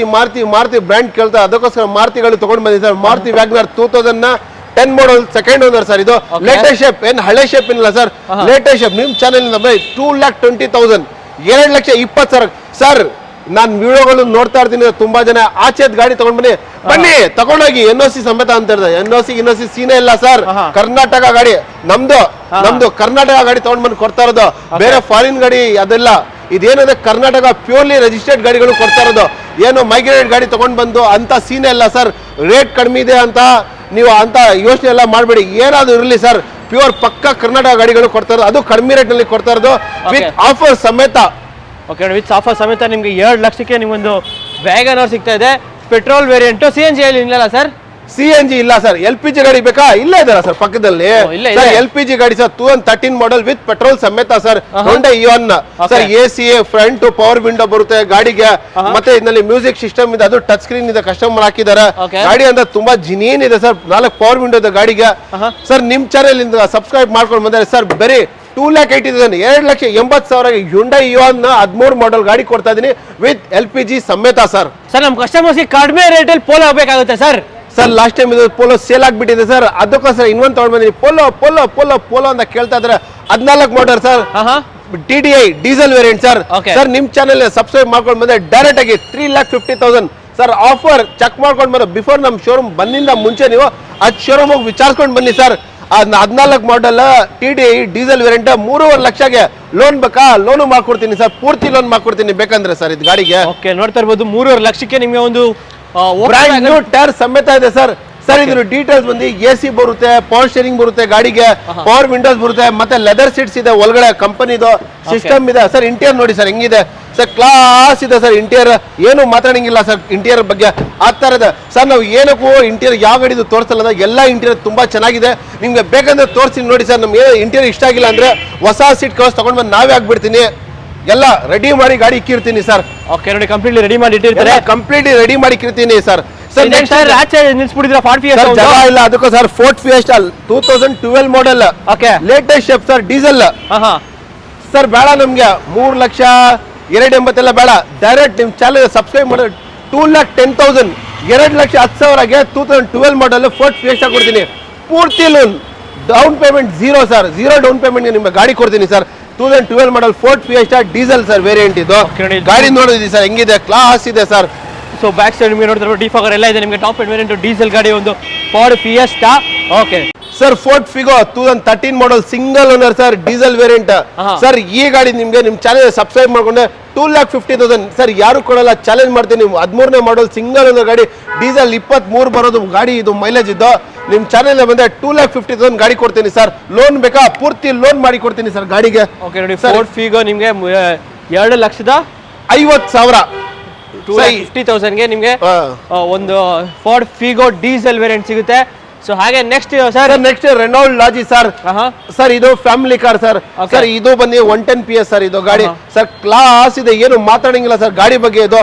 ಬ್ರ್ಯಾಂಡ್ ಕೇಳ್ತಾರೆ. ಅದಕ್ಕೋಸ್ಕರ ಮಾರುತಿಗಳು ತಗೊಂಡು ಬಂದಿದೆ sir. Maruti Wagon R 2010 model second owner sir. ಇದು ಲೇಟೆಸ್ಟ್ ಶೇಪ್, ಏನ್ ಹಳೆ ಶೇಪ್ ಇಲ್ಲ ಸರ್. Latest shape. ನಿಮ್ ಚಾನೆಲ್ ಇಂದ 2,20,000 2,20,000 ಸರ್. ನಾನ್ ವಿಡಿಯೋಗಳು ನೋಡ್ತಾ ಇರ್ತೀನಿ. ತುಂಬಾ ಜನ ಆಚೆದ್ ಗಾಡಿ ತಗೊಂಡ್ ಬನ್ನಿ ತಗೊಂಡೋಗಿ NOC ಸಮೇತ ಅಂತ ಇರ್ತದೆ. NOC ಸೀನೆ ಇಲ್ಲ ಸರ್. ಕರ್ನಾಟಕ ಗಾಡಿ ನಮ್ದು ಕರ್ನಾಟಕ ಗಾಡಿ ತಗೊಂಡ್ ಬಂದು ಕೊಡ್ತಾ ಇರೋದು. ಬೇರೆ ಫಾರಿನ್ ಗಾಡಿ ಅದೆಲ್ಲ ಇದೇನಂದ್ರೆ ಕರ್ನಾಟಕ ಪ್ಯೂರ್ಲಿ ರಿಜಿಸ್ಟರ್ಡ್ ಗಾಡಿಗಳು ಕೊಡ್ತಾ ಇರೋದು. ಏನು ಮೈಗ್ರೇಟೆಡ್ ಗಾಡಿ ತಗೊಂಡ್ ಬಂದು ಅಂತ ಸೀನ್ ಇಲ್ಲ ಸರ್. ರೇಟ್ ಕಡಿಮೆ ಇದೆ ಅಂತ ನೀವು ಅಂತ ಯೋಚನೆ ಎಲ್ಲ ಮಾಡಬೇಡಿ. ಏನಾದ್ರು ಇರಲಿ ಸರ್, ಪ್ಯೂರ್ ಪಕ್ಕ ಕರ್ನಾಟಕ ಗಾಡಿಗಳು ಕೊಡ್ತಾ ಇರೋದು, ಅದು ಕಡಿಮೆ ರೇಟ್ ನಲ್ಲಿ ಕೊಡ್ತಾ ಇರೋದು ವಿತ್ ಆಫರ್ ಸಮೇತ. ಓಕೆ, ವಿತ್ ಆಫರ್ ಸಮೇತ ನಿಮ್ಗೆ 2 ಲಕ್ಷಕ್ಕೆ ನಿಮ್ಗೊಂದು ವ್ಯಾಗನ್ ಆರ್ ಸಿಗ್ತಾ ಇದೆ. ಪೆಟ್ರೋಲ್ ವೇರಿಯಂಟ್, CNG ಇಲ್ಲ ಸರ್? CNG ಇಲ್ಲ ಸರ್. LPG ಗಾಡಿ ಬೇಕಾ? ಇಲ್ಲೇ ಇದಾರ ಸರ್ ಪಕ್ಕದಲ್ಲಿ. ಸರ್ LPG ಗಾಡಿ ಸರ್ 2013 ಮಾಡೆಲ್ ವಿತ್ ಪೆಟ್ರೋಲ್ ಸಮೇತ sir. Honda Eon sir. AC front power window ಬರುತ್ತೆ ಗಾಡಿಗೆ. ಮತ್ತೆ ಇದರಲ್ಲಿ ಮ್ಯೂಸಿಕ್ ಸಿಸ್ಟಮ್ ಇದೆ, ಅದು ಟಚ್ ಸ್ಕ್ರೀನ್ ಇದೆ, ಕಸ್ಟಮರ್ ಹಾಕಿದ್ದಾರೆ. ಗಾಡಿ ಅಂದ್ರೆ ತುಂಬಾ ಜಿನಿಯನ್ ಇದೆ ಸರ್. 4 ಪವರ್ ವಿಂಡೋ ಇದೆ ಗಾಡಿಗೆ. ಸರ್ ನಿಮ್ ಚಾನೆಲ್ ಇಂದ ಸಬ್ಸ್ಕ್ರೈಬ್ ಮಾಡ್ಕೊಂಡು ಬಂದರೆ ಸರ್ ಬರೀ 2,80,000 2,80,000 Hyundai Ion 13 ಮಾಡೆಲ್ ಗಾಡಿ ಕೊಡ್ತಾ ಇದೀನಿ ವಿತ್ LPG ಸಮೇತ ಸರ್. ಸರ್ ನಮ್ಮ ಕಸ್ಟಮರ್ಸ್ಗೆ ಕಡಿಮೆ ರೇಟಲ್ಲಿ ಪೋಲೋ ಆಗಬೇಕಾಗುತ್ತೆ ಸರ್. ಸರ್ ಲಾಸ್ಟ್ ಟೈಮ್ ಇದು ಪೋಲೋ ಸೇಲ್ ಆಗ್ಬಿಟ್ಟಿದೆ ಸರ್, ಅದಕ್ಕೋಸ್ಕರ ಇನ್ನೊಂದು ತಗೊಂಡ್ ಬಂದಿನಿ. ಪೋಲೋ ಪೋಲೋ ಪೋಲೋ ಪೋಲೋ ಅಂತ ಕೇಳ್ತಾ ಇದ್ರೆ 14 model sir, TDI diesel variant sir. Sir ನಿಮ್ ಚಾನೆಲ್ ಸಬ್ಸ್ಕ್ರೈಬ್ ಮಾಡ್ಕೊಂಡು ಬಂದ್ರೆ ಡೈರೆಕ್ಟ್ ಆಗಿ 3,50,000 ಸರ್ ಆಫರ್ ಚೆಕ್ ಮಾಡ್ಕೊಂಡು ಬಂದ್ರೆ ಬಿಫೋರ್ ನಮ್ ಶೋರೂಮ್ ಬಂದಿಂದ ಮುಂಚೆ ನೀವು ಅದ್ ಶೋರೂಮ್ ಹೋಗಿ ವಿಚಾರಿಸ್ಕೊಂಡು ಬನ್ನಿ sir. 14 model TDI diesel variant 3.5 ಲಕ್ಷಕ್ಕೆ ಲೋನ್ ಬೇಕಾ? ಲೋನು ಮಾಡ್ಕೊಡ್ತೀನಿ ಸರ್, ಪೂರ್ತಿ ಲೋನ್ ಮಾಡ್ಕೊಡ್ತೀನಿ ಬೇಕಂದ್ರೆ ಸರ್ ಇದು ಗಾಡಿಗೆ. ಓಕೆ, ನೋಡ್ತಾ ಇರ್ಬೋದು 3.5 ಲಕ್ಷಕ್ಕೆ ನಿಮಗೆ ಒಂದು ಬ್ರ್ಯಾಂಡ್ ನ್ಯೂ ಟೈರ್ ಸಮೇತ ಇದೆ ಸರ್. ಸರ್ ಇದ್ರ ಡೀಟೇಲ್ಸ್ ಬಂದು AC ಬರುತ್ತೆ, ಪವರ್ ಸ್ಟೇರಿಂಗ್ ಬರುತ್ತೆ ಗಾಡಿಗೆ, ಪವರ್ ವಿಂಡೋಸ್ ಬರುತ್ತೆ, ಮತ್ತೆ ಲೆದರ್ ಸೀಟ್ಸ್ ಇದೆ ಒಳಗಡೆ, ಕಂಪನಿದು ಸಿಸ್ಟಮ್ ಇದೆ ಸರ್. ಇಂಟೀರಿಯರ್ ನೋಡಿ ಸರ್ ಹೆಂಗಿದೆ ಸರ್, ಕ್ಲಾಸ್ ಇದೆ ಸರ್. ಇಂಟೀರಿಯರ್ ಏನು ಮಾತಾಡಂಗಿಲ್ಲ ಸರ್ ಇಂಟೀರಿಯರ್ ಬಗ್ಗೆ, ಆ ಥರ ಇದೆ ಸರ್. ನಾವು ಏನಕ್ಕೂ ಇಂಟೀರಿಯರ್ ಯಾವ ಗಾಡಿದು ತೋರಿಸಲ್ಲ, ಎಲ್ಲ ಇಂಟೀರಿಯರ್ ತುಂಬಾ ಚೆನ್ನಾಗಿದೆ. ನಿಮ್ಗೆ ಬೇಕಂದ್ರೆ ತೋರಿಸಿ ನೋಡಿ ಸರ್. ನಮ್ಗೆ ಇಂಟೀರಿಯರ್ ಇಷ್ಟ ಆಗಿಲ್ಲ ಅಂದ್ರೆ ಹೊಸ ಸೀಟ್ ಕವರ್ಸ್ ತಗೊಂಡ್ ಬಂದು ನಾವೇ ಆಗ್ಬಿಡ್ತೀನಿ, ಎಲ್ಲ ರೆಡಿ ಮಾಡಿ ಗಾಡಿ ಇಕ್ಕಿರ್ತೀನಿ ಸರ್. ಓಕೆ ನೋಡಿ, ಕಂಪ್ಲೀಟ್ಲಿ ರೆಡಿ ಮಾಡಿ ಇಟ್ಟಿರ್ತಾರೆ. ಕಂಪ್ಲೀಟ್ಲಿ ರೆಡಿ ಮಾಡಿ ಇಕ್ಕಿರ್ತೀನಿ ಸರ್. ಸರ್ ಆಚೆ ನಿಲ್ಸ್ಬಿಟ್ಟಿದ್ರ ಫಾರ್ಡ್ ಫಿಯೆಸ್ಟಾ ಜಾಗ ಇಲ್ಲ, ಅದಕ್ಕೂ sir Ford fiesta 2012 model. Okay, latest shape sir, diesel sir. ಬೇಡ ನಮ್ಗೆ 3 ಲಕ್ಷ 2.80 ಎಲ್ಲ ಬೇಡ. ಡೈರೆಕ್ಟ್ ನಿಮ್ ಚಾನಲ್ ಸಬ್ಸ್ಕ್ರೈಬ್ ಮಾಡಿ 2,10,000 2,10,000ಗೆ 2012 ಮಾಡೆಲ್ ಫೋರ್ಡ್ ಫಿಯೆಸ್ಟಾ ಕೊಡ್ತೀನಿ. ಪೂರ್ತಿ loan, down payment zero sir. Zero down ಪೇಮೆಂಟ್ಗೆ ನಿಮ್ಗೆ ಗಾಡಿ ಕೊಡ್ತೀನಿ sir. 2012 model Ford Fiesta diesel sir variant ಇದು. ಗಾಡಿ ನೋಡಿದ್ವಿ ಸರ್ ಹೆಂಗಿದೆ, ಕ್ಲಾಸ್ ಇದೆ ಸರ್. ಸೊ ಬ್ಯಾಕ್ ಸೈಡ್ ನಿಮಗೆ ನೋಡಿದ್ರೆ ಡಿಫಾಗರ್ ಎಲ್ಲ ಇದೆ ನಿಮಗೆ. ಟಾಪ್ ಎಂಡ್ ವೇರಿಯಂಟ್ ಡೀಸೆಲ್ ಗಾಡಿ ಒಂದು Ford fiesta. Okay sir, Ford Figo 2013 model single owner sir, diesel variant sir. ಈ ಗಾಡಿ ನಿಮ್ಗೆ ನಿಮ್ ಚಾನೆಲ್ ಸಬ್ಸ್ಕ್ರೈಬ್ ಮಾಡ್ಕೊಂಡೆ 2,50,000 ಸರ್. ಯಾರು ಕೊಡಲ್ಲ, ಚಾಲೆಂಜ್ ಮಾಡ್ತೀನಿ. 13ನೇ ಮಾಡೆಲ್ ಸಿಂಗಲ್ ಓನರ್ ಗಾಡಿ, ಡೀಸೆಲ್ 23 ಬರೋದು ಗಾಡಿ, ಇದು ಮೈಲೇಜ್ ಇದ್ದು. ನಿಮ್ ಚಾನೆಲ್ ಬಂದ್ರೆ 2,50,000 ಗಾಡಿ ಕೊಡ್ತೀನಿ ಸರ್. ಲೋನ್ ಬೇಕಾ? ಪೂರ್ತಿ ಲೋನ್ ಮಾಡಿ ಕೊಡ್ತೀನಿ ಸರ್ ಗಾಡಿಗೆ. ಓಕೆ ನೋಡಿ, ಫೋರ್ಡ್ ಫಿಗೋ ನಿಮ್ಗೆ 2,50,000 2,50,000ಗೆ ನಿಮ್ಗೆ ಒಂದು ಫೋರ್ಡ್ ಫಿಗೋ ಡೀಸೆಲ್ ವೇರಿಯಂಟ್ ಸಿಗುತ್ತೆ. ಸೊ ಹಾಗೆ next sir, next Renault Lodgy sir. Sir ಇದು ಫ್ಯಾಮಿಲಿ ಕಾರ್ ಸರ್. ಸರ್ ಇದು ಬಂದು 110 PS ಸರ್. ಇದು ಗಾಡಿ ಸರ್ ಕ್ಲಾಸ್ ಇದೆ, ಏನು ಮಾತಾಡಂಗಿಲ್ಲ ಸರ್ ಗಾಡಿ ಬಗ್ಗೆ. ಇದು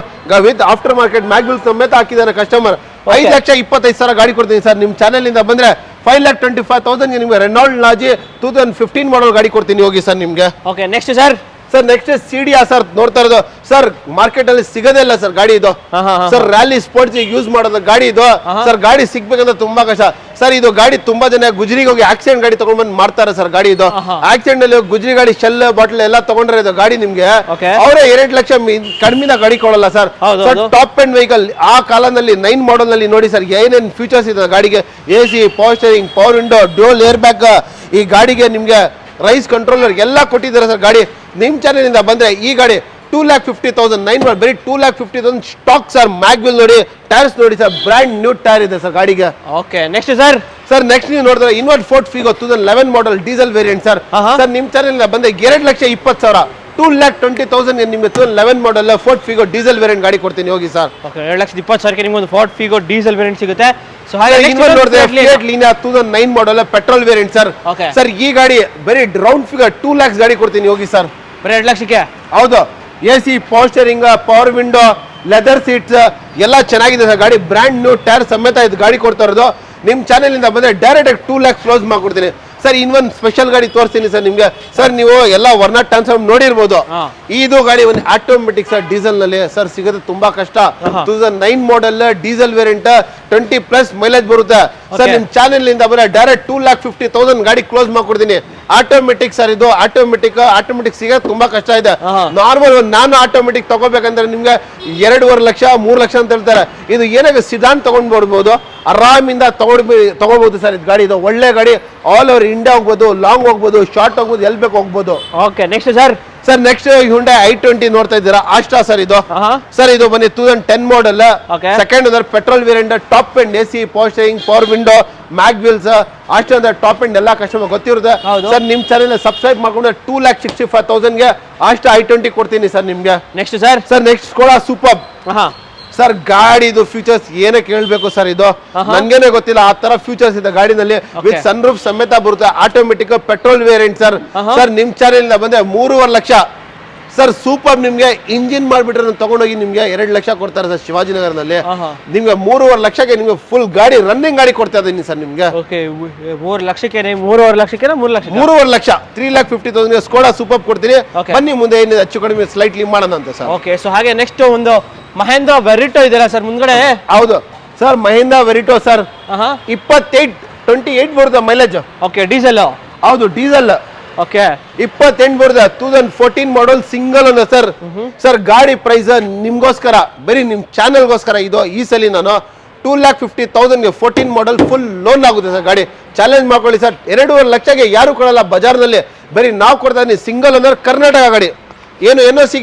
ವಿತ್ ಆಫ್ಟರ್ ಮಾರ್ಕೆಟ್ ಮ್ಯಾಗ್ವಿಲ್ ಸಮೇತ ಹಾಕಿದಾರೆ ಕಸ್ಟಮರ್. 5,25,000 ಗಾಡಿ ಕೊಡ್ತೀನಿ ಸರ್. ನಿಮ್ ಚಾನೆಲ್ ಇಂದ ಬಂದ್ರೆ 5,25,000 ನಿಮ್ಗೆ ರೆನಾಲ್ಡ್ ಲಾಜಿ 2015 ಮಾಡಲ್ ಗಾಡಿ ಕೊಡ್ತೀನಿ, ಹೋಗಿ ಸರ್ ನಿಮ್ಗೆ. Okay, next sir. Sir next ಸಿಡಿಯಾ ಸರ್ ನೋಡ್ತಾ ಇರೋದು ಸರ್. ಮಾರ್ಕೆಟ್ ಅಲ್ಲಿ ಸಿಗದೇ ಇಲ್ಲ ಸರ್ ಗಾಡಿ ಇದು ಸರ್. ರ್ಯಾಲಿ ಸ್ಪೋರ್ಟ್ಸ್ ಯೂಸ್ ಮಾಡೋದು ಗಾಡಿ ಇದು ಸರ್. ಗಾಡಿ ಸಿಗ್ಬೇಕಂದ್ರೆ ತುಂಬಾ ಕಷ್ಟ ಸರ್. ಇದು ಗಾಡಿ ತುಂಬಾ ಜನ ಗುಜರಿಗೆ ಹೋಗಿ ಆಕ್ಸಿಡೆಂಟ್ ಗಾಡಿ ತಗೊಂಡ್ ಬಂದು ಮಾಡ್ತಾರೆ ಸರ್. ಗಾಡಿ ಇದು ಆಕ್ಸಿಡೆಂಟ್ ಅಲ್ಲಿ ಗುಜರಿ ಗಾಡಿ ಶೆಲ್ ಬಾಟಲ್ ಎಲ್ಲ ತಗೊಂಡ್ರೆ ಇದು ಗಾಡಿ ನಿಮ್ಗೆ ಅವರೇ 2 ಲಕ್ಷ ಕಡಿಮೆ ಗಾಡಿ ಕೊಡಲ್ಲ ಸರ್. ಟಾಪ್ ಎಂಡ್ ವೆಹಿಕಲ್ ಆ ಕಾಲದಲ್ಲಿ 9 ಮಾಡೆಲ್ ನಲ್ಲಿ ನೋಡಿ ಸರ್ ಏನೇನ್ ಫೀಚರ್ಸ್ ಇದೆ ಗಾಡಿಗೆ. AC, power steering, power window, dual air bag, ಈ ಗಾಡಿಗೆ ನಿಮ್ಗೆ ರೈಸ್ ಕಂಟ್ರೋಲರ್ ಎಲ್ಲ ಕೊಟ್ಟಿದ್ದಾರೆ ಸರ್. ಗಾಡಿ ನಿಮ್ ಚಾನೆಲ್ ಇಂದ ಬಂದ್ರೆ ಈ ಗಾಡಿ 2,50,000 9 ಮಾಡೆಲ್ ಬರೀ 2,50,000 ಸ್ಟಾಕ್ ಸರ್. ಮ್ಯಾಗ್ವಿಲ್ ನೋಡಿ, ಟೈರ್ಸ್ ನೋಡಿ ಸರ್, ಬ್ರ್ಯಾಂಡ್ ನ್ಯೂ ಟೈರ್ ಇದೆ ಸರ್ ಗಾಡಿಗೆ. Okay, next sir. Sir next ನೀವು ನೋಡಿದ್ರೆ invert Ford Figo 2011 model diesel variant sir. Sir ನಿಮ್ ಚಾನೆಲ್ ಇಂದ ಬಂದ್ರೆ 2,20,000 2,20,000 ನಿಮ್ಗೆ 2011 model Ford Figo diesel variant ಗಾಡಿ ಕೊಡ್ತೀನಿ, ಹೋಗಿ ಸರ್. ಓಕೆ, 2,20,000ಗೆ ನಿಮ್ಗೆ ಒಂದು ಫೋರ್ಡ್ ಫಿಗೋ ಡೀಸೆಲ್ ವೇರಿಯಂಟ್ ಸಿಗುತ್ತೆ. ಸೊ ಹಾಗೆ ನೋಡಿದ್ರೆ fiat Linea 2009 model petrol variant sir. Sir ಈ ಗಾಡಿ ಬರೀ ರೌಂಡ್ ಫಿಗರ್ 2 lakhs ಗಾಡಿ ಕೊಡ್ತೀನಿ, ಹೋಗಿ ಸರ್. ಬರೀ 2 ಲಕ್ಷಕ್ಕೆ? ಹೌದು. AC, power steering, power window, leather seats ಎಲ್ಲ ಚೆನ್ನಾಗಿದೆ ಸರ್. ಗಾಡಿ ಬ್ರ್ಯಾಂಡ್ ನ್ಯೂ ಟೈರ್ ಸಮೇತ ಇದು ಗಾಡಿ ಕೊಡ್ತಾ ಇರೋದು. ನಿಮ್ ಚಾನೆಲ್ ಇಂದ ಬಂದ್ರೆ ಡೈರೆಕ್ಟ್ ಆಗಿ 2 lakhs ಕ್ಲೋಸ್ ಮಾಡ್ಕೊಡ್ತೀನಿ ಸರ್. ಇನ್ನೊಂದು ಸ್ಪೆಷಲ್ ಗಾಡಿ ತೋರಿಸ್ತೀನಿ ಸರ್ ನಿಮ್ಗೆ. ಸರ್ ನೀವು ಎಲ್ಲ ವರ್ನಾ ಟ್ರಾನ್ಸ್ಫಾರ್ಮ್ ನೋಡಿರ್ಬೋದು. ಇದು ಗಾಡಿ ಒಂದು ಆಟೋಮೆಟಿಕ್ ಸರ್, ಡೀಸೆಲ್ ನಲ್ಲಿ ಸರ್ ಸಿಗೋದು ತುಂಬಾ ಕಷ್ಟ. 2009 ಮಾಡೆಲ್ ಡೀಸೆಲ್ ವೇರಿಯಂಟ್ 20+ ಮೈಲೇಜ್ ಬರುತ್ತೆ ಸರ್. ನಿಮ್ ಚಾನೆಲ್ ಇಂದ ಬಂದ್ರೆ ಡೈರೆಕ್ಟ್ 2,50,000 ಗಾಡಿ ಕ್ಲೋಸ್ ಮಾಡ್ಕೊಡ್ತೀನಿ. ಆಟೋಮೆಟಿಕ್ ಸರ್ ಇದು. ಆಟೋಮೆಟಿಕ್ ಸಿಗೋದು ತುಂಬಾ ಕಷ್ಟ ಇದೆ. ನಾರ್ಮಲ್ ನಾನು ಆಟೋಮೆಟಿಕ್ ತಗೋಬೇಕಂದ್ರೆ ನಿಮ್ಗೆ 2.5 ಲಕ್ಷ 3 ಲಕ್ಷ ಅಂತ ಹೇಳ್ತಾರೆ. ಇದು ಏನಾಗ ಸಿಡಾನ್ ತಗೊಂಡ್ ಬರ್ಬೋದು, ಆರಾಮಿಂದ ತಗೋಬಹುದು ಸರ್. ಇದು ಗಾಡಿ ಇದು ಒಳ್ಳೆ ಗಾಡಿ. ಆಲ್ ಓವರ್ ಇಂಡಿಯಾ ಹೋಗ್ಬೋದು, ಲಾಂಗ್ ಹೋಗ್ಬೋದು, ಶಾರ್ಟ್ ಹೋಗ್ಬೋದು, ಎಲ್ಲಿ ಬೇಕು ಹೋಗ್ಬೋದು. Okay, next sir. Sir next Hyundai i20 ನೋಡ್ತಾ ಇದ್ದೀರಾ ಆಸ್ಟ್ರಾ ಸರ್ ಇದು ಸರ್ ಇದು ಬನ್ನಿ 2010 ಮಾಡಲ್ second owner petrol variant top end AC power steering power window mag wheels Astra top end ಎಲ್ಲ ಕಸ್ಟಮರ್ ಗೊತ್ತಿರುತ್ತೆ ಸರ್ ನಿಮ್ ಚಾನೆಲ್ ಸಬ್ಸ್ಕ್ರೈಬ್ ಮಾಡ್ಕೊಂಡು 2,65,000 ಗೆ ಆಸ್ಟ್ರಾ i20 ಕೊಡ್ತೀನಿ ಸರ್ ನಿಮ್ಗೆ ನೆಕ್ಸ್ಟ್ ಸರ್ ನೆಕ್ಸ್ಟ್ ಕೂಡ ಸೂಪರ್ ಸರ್ ಗಾಡಿದು ಫ್ಯೂಚರ್ಸ್ ಏನಕ್ಕೆ ಹೇಳ್ಬೇಕು ಸರ್ ಇದು ನನ್ಗೇನೆ ಗೊತ್ತಿಲ್ಲ ಆ ತರ ಫ್ಯೂಚರ್ಸ್ ಇದೆ ಗಾಡಿನಲ್ಲಿ ವಿತ್ ಸನ್ ರೂಫ್ ಸಮೇತ ಬರುತ್ತೆ automatic petrol variant sir sir ನಿಮ್ ಚಾನೆಲ್ ಬಂದೆ 3.5 ಲಕ್ಷ ಸರ್ ಸೂಪರ್ ನಿಮ್ಗೆ ಇಂಜಿನ್ ಮಾಡ್ಬಿಟ್ರೆ ತಗೊಂಡೋಗಿ ನಿಮ್ಗೆ 2 ಲಕ್ಷ ಕೊಡ್ತಾರೆ ಸರ್ ಶಿವಾಜಿನಗರದಲ್ಲಿ ನಿಮ್ಗೆ 3.5 ಲಕ್ಷಕ್ಕೆ ನಿಮ್ಗೆ ಫುಲ್ ಗಾಡಿ ರನ್ನಿಂಗ್ ಗಾಡಿ ಕೊಡ್ತಾ ಇದೀನಿ ಸರ್ ನಿಮ್ಗೆ 3 ಲಕ್ಷಕ್ಕೆ 3.5 ಲಕ್ಷಕ್ಕೆ 3 ಲಕ್ಷ 3.5 ಲಕ್ಷ 3,50,000 ಸ್ಕೋಡಾ ಸೂಪರ್ ಕೊಡ್ತೀನಿ ಬನ್ನಿ ಮುಂದೆ ಏನಿದೆ ಹೆಚ್ಚು ಕಡಿಮೆ ಸ್ಲೈಟ್ಲಿ ಮಾಡೋಣ ಅಂತ ಸರ್ ಓಕೆ ಸೊ ಹಾಗೆ ನೆಕ್ಸ್ಟ್ ಒಂದು ಮಹೇಂದ್ರ ವೆರಿಟೋ ಇದೆಯಲ್ಲ ಸರ್ ಮುಂದ್ಗಡೆ ಹೌದು ಸರ್ ಮಹೇಂದ್ರ ವೆರಿಟೋ ಸರ್ 28 ಬರುತ್ತೆ ಮೈಲೇಜ್ ಓಕೆ ಡೀಸೆಲ್ ಹೌದು ಡೀಸೆಲ್ ಓಕೆ 28 ಬರುತ್ತೆ 2014 ಮಾಡಲ್ ಸಿಂಗಲ್ ಅನ್ನ ಸರ್ ಸರ್ ಗಾಡಿ ಪ್ರೈಸ್ ನಿಮ್ಗೋಸ್ಕರ ಬರೀ ನಿಮ್ ಚಾನೆಲ್ಗೋಸ್ಕರ ಇದು ಈ ಸಲ ನಾನು 2,50,000 ಗೆ 14 ಮಾಡಲ್ ಫುಲ್ ಲೋನ್ ಆಗುತ್ತೆ ಸರ್ ಗಾಡಿ ಚಾಲೆಂಜ್ ಮಾಡ್ಕೊಳ್ಳಿ ಸರ್ 2.5 ಲಕ್ಷಕ್ಕೆ ಯಾರು ಕೊಡಲ್ಲ ಬಜಾರ್ನಲ್ಲಿ ಬರೀ ನಾವು ಕೊಡ್ತಾ ಇದೀನಿ ಸಿಂಗಲ್ ಓನರ್ ಕರ್ನಾಟಕ ಗಾಡಿ ಏನು NOC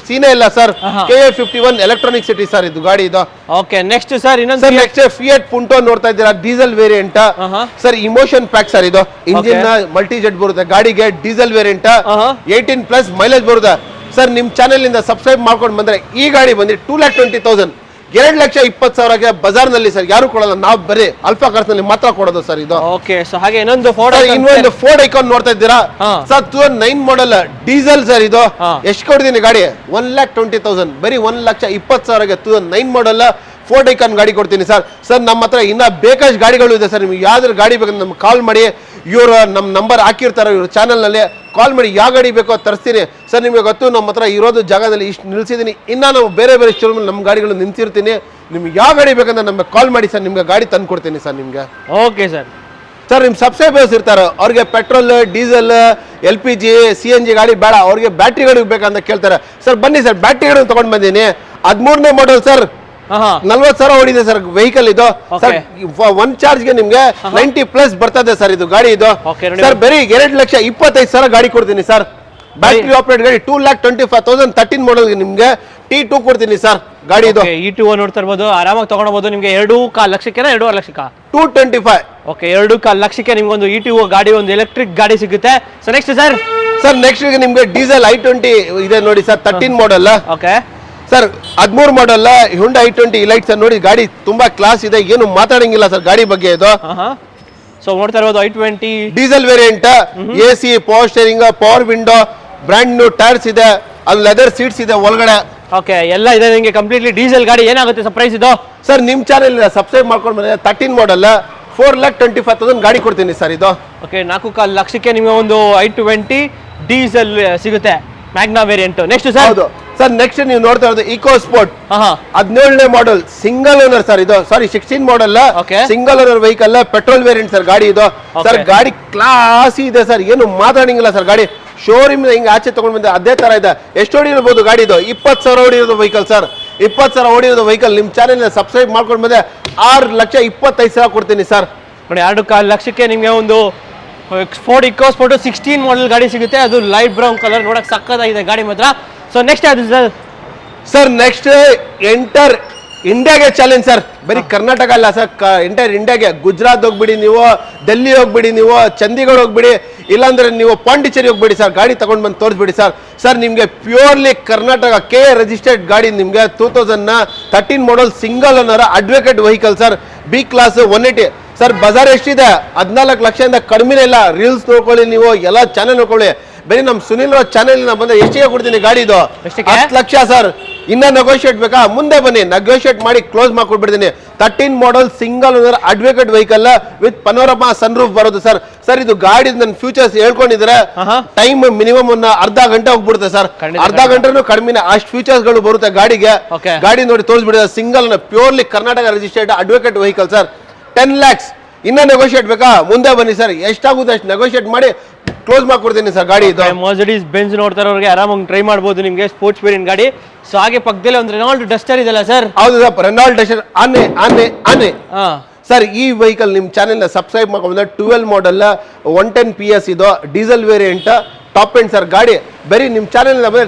ಸೀನೇ ಇಲ್ಲ sir KA51 electronic city sir ಇದು ಗಾಡಿ ಇದು ಓಕೆ ನೆಕ್ಸ್ಟ್ ಸರ್ ಇನ್ನೊಂದು ನೆಕ್ಸ್ಟ್ ಫಿಯಟ್ ಪುಂಟೋ ನೋಡ್ತಾ ಇದ್ದೀರಾ diesel variant sir emotion pack sir ಇದು ಇಂಜಿನ್ ಮಲ್ಟಿ ಜೆಟ್ ಬರುತ್ತೆ ಗಾಡಿಗೆ ಡೀಸೆಲ್ ವೇರಿಯಂಟ್ 18+ ಮೈಲೇಜ್ ಬರುತ್ತೆ ಸರ್ ನಿಮ್ ಚಾನೆಲ್ ಇಂದ ಸಬ್ಸ್ಕ್ರೈಬ್ ಮಾಡ್ಕೊಂಡು ಬಂದ್ರೆ ಈ ಗಾಡಿ ಬಂದ್ರೆ 2,20,000 2,20,000 ಬಜಾರ್ನಲ್ಲಿ ಸರ್ ಯಾರು ಕೊಡಲ್ಲ ನಾವು ಬರೀ ಅಲ್ಫಾ ಕಾರ್ಸ್ ನಲ್ಲಿ ಮಾತ್ರ ಕೊಡೋದು ಸರ್ ಇದು ಓಕೆ ಸೊ ಹಾಗೆ ಇನ್ನೊಂದು ಫೋರ್ಡ್ ಐಕಾನ್ ನೋಡ್ತಾ ಇದ್ದೀರಾ ಸರ್ 2009 ಮಾಡಲ್ ಡೀಸೆಲ್ ಸರ್ ಇದು ಎಷ್ಟು ಕೊಡ್ತೀನಿ ಗಾಡಿ 1,20,000 ಬರೀ 1,20,000 2009 ಮಾಡಲ್ ಫೋರ್ಡ್ ಐಕಾನ್ ಗಾಡಿ ಕೊಡ್ತೀನಿ ಸರ್ ಸರ್ ನಮ್ಮ ಹತ್ರ ಇನ್ನ ಬೇಕಷ್ಟು ಗಾಡಿಗಳು ಇದೆ ಸರ್ ನಿಮ್ಗೆ ಯಾವ್ದಾದ್ರು ಗಾಡಿ ಬೇಕಂದ್ರೆ ನಮ್ಗೆ ಕಾಲ್ ಮಾಡಿ ಇವರು ನಮ್ಮ ನಂಬರ್ ಹಾಕಿರ್ತಾರೆ ಇವ್ರ ಚಾನಲ್ನಲ್ಲಿ ಕಾಲ್ ಮಾಡಿ ಯಾವ ಗಾಡಿ ಬೇಕೋ ತರಿಸ್ತೀನಿ ಸರ್ ನಿಮಗೆ ಗೊತ್ತು ನಮ್ಮ ಹತ್ರ ಇರೋದು ಜಾಗದಲ್ಲಿ ಇಷ್ಟು ನಿಲ್ಸಿದ್ದೀನಿ ಇನ್ನು ನಾವು ಬೇರೆ ಬೇರೆ ಶೋರೂಮ್ ನಮ್ಮ ಗಾಡಿಗಳು ನಿಂತಿರ್ತೀನಿ ನಿಮ್ಗೆ ಯಾವ ಗಾಡಿ ಬೇಕಂದ್ರೆ ನಮಗೆ ಕಾಲ್ ಮಾಡಿ ಸರ್ ನಿಮ್ಗೆ ಗಾಡಿ ತಂದು ಕೊಡ್ತೀನಿ ಸರ್ ನಿಮ್ಗೆ ಓಕೆ ಸರ್ ಸರ್ ನಿಮ್ಮ ಸಬ್ಸ್ಕ್ರೈಬರ್ಸ್ ಇರ್ತಾರೆ ಅವ್ರಿಗೆ ಪೆಟ್ರೋಲ್ ಡೀಸೆಲ್ LPG CNG ಗಾಡಿ ಬೇಡ ಅವ್ರಿಗೆ ಬ್ಯಾಟ್ರಿ ಗಾಡಿ ಬೇಕಂತ ಕೇಳ್ತಾರೆ ಸರ್ ಬನ್ನಿ ಸರ್ ಬ್ಯಾಟ್ರಿ ಗಾಡಿ ತೊಗೊಂಡು ಬಂದೀನಿ 13ನೇ ಮಾಡಲ್ ಸರ್ 40,000 ಓಡಿದೆ ಸರ್ ವೆಹಿಕಲ್ ಇದು ಸರ್ ಒನ್ ಚಾರ್ಜ್ಗೆ ನಿಮ್ಗೆ 90+ ಬರ್ತದೆ ಸರ್ ಇದು ಗಾಡಿ ಇದು ಸರ್ ಬರೀ 2,25,000 ಗಾಡಿ ಕೊಡ್ತೀನಿ ಸರ್ ಬ್ಯಾಟ್ರಿ ಆಪರೇಟ್ ಗಾಡಿ 2,25,000 13 ಮಾಡಲ್ ನಿಮ್ಗೆ T2 ಕೊಡ್ತೀನಿ ಸರ್ ಗಾಡಿ ಇದು E2 ನೋಡ್ತಾ ಇರ್ಬೋದು ಆರಾಮಾಗಿ ತಗೊಂಡಬಹುದು ನಿಮ್ಗೆ 2.25 ಲಕ್ಷಕ್ಕೆ 2.5 ಲಕ್ಷಕ್ಕ 225 ಓಕೆ 2.25 ಲಕ್ಷಕ್ಕೆ ನಿಮ್ಗೆ ಒಂದು E2 ಗಾಡಿ ಒಂದು ಎಲೆಕ್ಟ್ರಿಕ್ ಗಾಡಿ ಸಿಗುತ್ತೆ ಸೊ ನೆಕ್ಸ್ಟ್ ಸರ್ ನೆಕ್ಸ್ಟ್ ನಿಮ್ಗೆ ಡೀಸೆಲ್ i20 ಇದೆ ನೋಡಿ ಸರ್ 13 ಮಾಡಲ್ ಓಕೆ ಸರ್ 13 ಮಾಡಲ್ ಹ್ಯುಂಡೈ i20 ಲೈಟ್ಸ್ ನೋಡಿ ಗಾಡಿ ತುಂಬಾ ಕ್ಲಾಸ್ ಇದೆ ಏನು ಮಾತಾಡಂಗಿಲ್ಲ ಸರ್ ಗಾಡಿ ಬಗ್ಗೆ ಇದು ಸೊ ನೋಡ್ತಾ ಇರೋದು i20 diesel variant AC power steering power window brand new tyres ಇದೆ ಅದು ಲೆದರ್ ಸೀಟ್ಸ್ ಇದೆ ಒಳಗಡೆ ಓಕೆ ಎಲ್ಲ ಇದೆ ನಿಮಗೆ ಕಂಪ್ಲೀಟ್ಲಿ ಡೀಸೆಲ್ ಗಾಡಿ ಏನಾಗುತ್ತೆ ಸರ್ ಪ್ರೈಸ್ ಇದು ಸರ್ ನಿಮ್ ಚಾನೆಲ್ ಸಬ್ಸ್ಕ್ರೈಬ್ ಮಾಡ್ಕೊಂಡು ಬಂದ್ರೆ 13 ಮಾಡಲ್ 4,25,000 ಗಾಡಿ ಕೊಡ್ತೀನಿ ಸರ್ ಇದು ಓಕೆ 4.25 ಲಕ್ಷಕ್ಕೆ ನಿಮಗೆ ಒಂದು i20 ಡೀಸೆಲ್ ಸಿಗುತ್ತೆ ಮ್ಯಾಗ್ನಾ ವೇರಿಯಂಟ್ ನೆಕ್ಸ್ಟ್ ಸರ್ ಹೌದು ಸರ್ ನೆಕ್ಸ್ಟ್ ನೀವು ನೋಡ್ತಾ ಇರೋದು ಇಕೋ ಸ್ಪೋರ್ಟ್ 17ನೇ ಮಾಡಲ್ ಸಿಂಗಲ್ ಓನರ್ ಸರ್ ಇದು sorry 16 model single owner vehicle petrol variant sir ಗಾಡಿ ಇದು ಸರ್ ಗಾಡಿ ಕ್ಲಾಸ್ ಇದೆ ಸರ್ ಏನು ಮಾತಾಡಂಗಿಲ್ಲ ಸರ್ ಗಾಡಿ ಶೋರೂಮ್ ಹಿಂಗೆ ಆಚೆ ತಗೊಂಡ್ ಬಂದ್ರೆ ಅದೇ ತರ ಇದೆ ಎಷ್ಟು ಓಡಿರ್ಬೋದು ಗಾಡಿ ಇದು 20,000 ಓಡಿರೋದು ವೆಹಿಕಲ್ ಸರ್ 20,000 ಓಡಿರೋದು ವೆಹಿಕಲ್ ನಿಮ್ ಚಾನೆಲ್ ಸಬ್ಸ್ಕ್ರೈಬ್ ಮಾಡ್ಕೊಂಡು ಬಂದ್ರೆ 6,25,000 ಕೊಡ್ತೀನಿ ಸರ್ ನೋಡಿ 2.25 ಲಕ್ಷಕ್ಕೆ ನಿಮಗೆ ಒಂದು ಫೋರ್ಡ್ ಇಕೋ ಸ್ಪೋರ್ಟ್ 16 ಮಾಡಲ್ ಗಾಡಿ ಸಿಗುತ್ತೆ ಅದು ಲೈಟ್ ಬ್ರೌನ್ ಕಲರ್ ನೋಡಕ್ ಸಕ್ಕತ್ತಾಗಿದೆ ಗಾಡಿ ಮಾತ್ರ ಸೊ ನೆಕ್ಸ್ಟ್ ಅದು ಸರ್ ನೆಕ್ಸ್ಟ್ ಎಂಟರ್ ಇಂಡಿಯಾಗೆ ಚಾಲೆಂಜ್ ಸರ್ ಬರೀ ಕರ್ನಾಟಕ ಅಲ್ಲ ಸರ್ ಎಂಟರ್ ಇಂಡಿಯಾಗೆ ಗುಜರಾತ್ ಹೋಗ್ಬಿಡಿ ನೀವು ಡೆಲ್ಲಿ ಹೋಗ್ಬಿಡಿ ನೀವು ಚಂಡೀಗಢ ಹೋಗ್ಬಿಡಿ ಇಲ್ಲಾಂದ್ರೆ ನೀವು ಪಾಂಡಿಚೇರಿ ಹೋಗ್ಬಿಡಿ ಸರ್ ಗಾಡಿ ತಗೊಂಡ್ ಬಂದು ತೋರಿಸ್ಬಿಡಿ ಸರ್ ಸರ್ ನಿಮ್ಗೆ ಪ್ಯೂರ್ಲಿ ಕರ್ನಾಟಕ KA ರಿಜಿಸ್ಟರ್ಡ್ ಗಾಡಿ ನಿಮ್ಗೆ 2013 ಮಾಡಲ್ single owner advocate vehicle sir B class 180 sir Bazaar ಎಷ್ಟಿದೆ 14 ಲಕ್ಷದಿಂದ ಕಡಿಮೆ ಇಲ್ಲ ರೀಲ್ಸ್ ನೋಡ್ಕೊಳ್ಳಿ ನೀವು ಎಲ್ಲ ಚಾನೆಲ್ ನೋಡ್ಕೊಳ್ಳಿ ಬರೀ ನಮ್ಮ ಸುನಿಲ್ ಚಾನೆಲ್ ಬಂದ್ರೆ ಎಷ್ಟಿಗೆ ಕೊಡ್ತೀನಿ ಗಾಡಿ ಇದು 10 ಲಕ್ಷ ಸರ್ ಇನ್ನ ನೆಗೋಷಿಯೇಟ್ ಬೇಕಾ ಮುಂದೆ ಬನ್ನಿ ನೆಗೋಷಿಯೇಟ್ ಮಾಡಿ ಕ್ಲೋಸ್ ಮಾಡ್ಕೊಡ್ಬಿಡ್ತೀನಿ 13 model single owner advocate vehicle with panorama sunroof ಬರೋದು ಸರ್ ಸರ್ ಇದು ಗಾಡಿ ನನ್ನ ಫ್ಯೂಚರ್ಸ್ ಹೇಳ್ಕೊಂಡಿದ್ರೆ ಟೈಮ್ ಮಿನಿಮಮ್ ಅರ್ಧ ಗಂಟೆ ಹೋಗ್ಬಿಡುತ್ತೆ ಸರ್ ಅರ್ಧ ಗಂಟೆನೂ ಕಡಿಮೆ ಅಷ್ಟು ಫ್ಯೂಚರ್ಸ್ ಗಳು ಬರುತ್ತೆ ಗಾಡಿಗೆ ಗಾಡಿ ನೋಡಿ ತೋರಿಸ್ಬಿಡಿದೆ single purely Karnataka registered advocate vehicle sir 10 lakhs ಇನ್ನ ನೆಗೋಷಿಯೇಟ್ ಬೇಕಾ ಮುಂದೆ ಬನ್ನಿ ಸರ್ ಎಷ್ಟಾಗುತ್ತೆ ಅಷ್ಟು ನೆಗೋಷಿಯೇಟ್ ಮಾಡಿ ಕ್ಲೋಸ್ ಮಾಡ್ಕೊಡ್ತೀನಿ ಸರ್ ಗಾಡಿ ಇದು ಮರ್ಸಿಡೀಸ್ ಬೆಂಜ್ ನೋಡ್ತಾ ಇರೋರಿಗೆ ಆರಾಮಾಗಿ ಟ್ರೈ ಮಾಡ್ಬೋದು ನಿಮಗೆ ಸ್ಪೋರ್ಟ್ಸ್ ವೇರಿಯಂಟ್ ಗಾಡಿ ಸೊ ಹಾಗೆ ಪಕ್ಕದಲ್ಲಿ ಒಂದು ರೆನಾಲ್ಡ್ ಡಸ್ಟರ್ ಇದೆಲ್ಲ ಸರ್ ಹೌದು ಸರ್ ರೆನಾಲ್ಡ್ ಡಸ್ಟರ್ ಆನೆ ಸರ್ ಈ ವೆಹಿಕಲ್ ನಿಮ್ ಚಾನೆಲ್ ಸಬ್ಸ್ಕ್ರೈಬ್ ಮಾಡ್ಕೊಂಡ್ರೆ 12 ಮಾಡಲ್ 110 PS ಇದು diesel variant top end sir ಗಾಡಿ ಬರೀ ನಿಮ್ಮ ಚಾನೆಲ್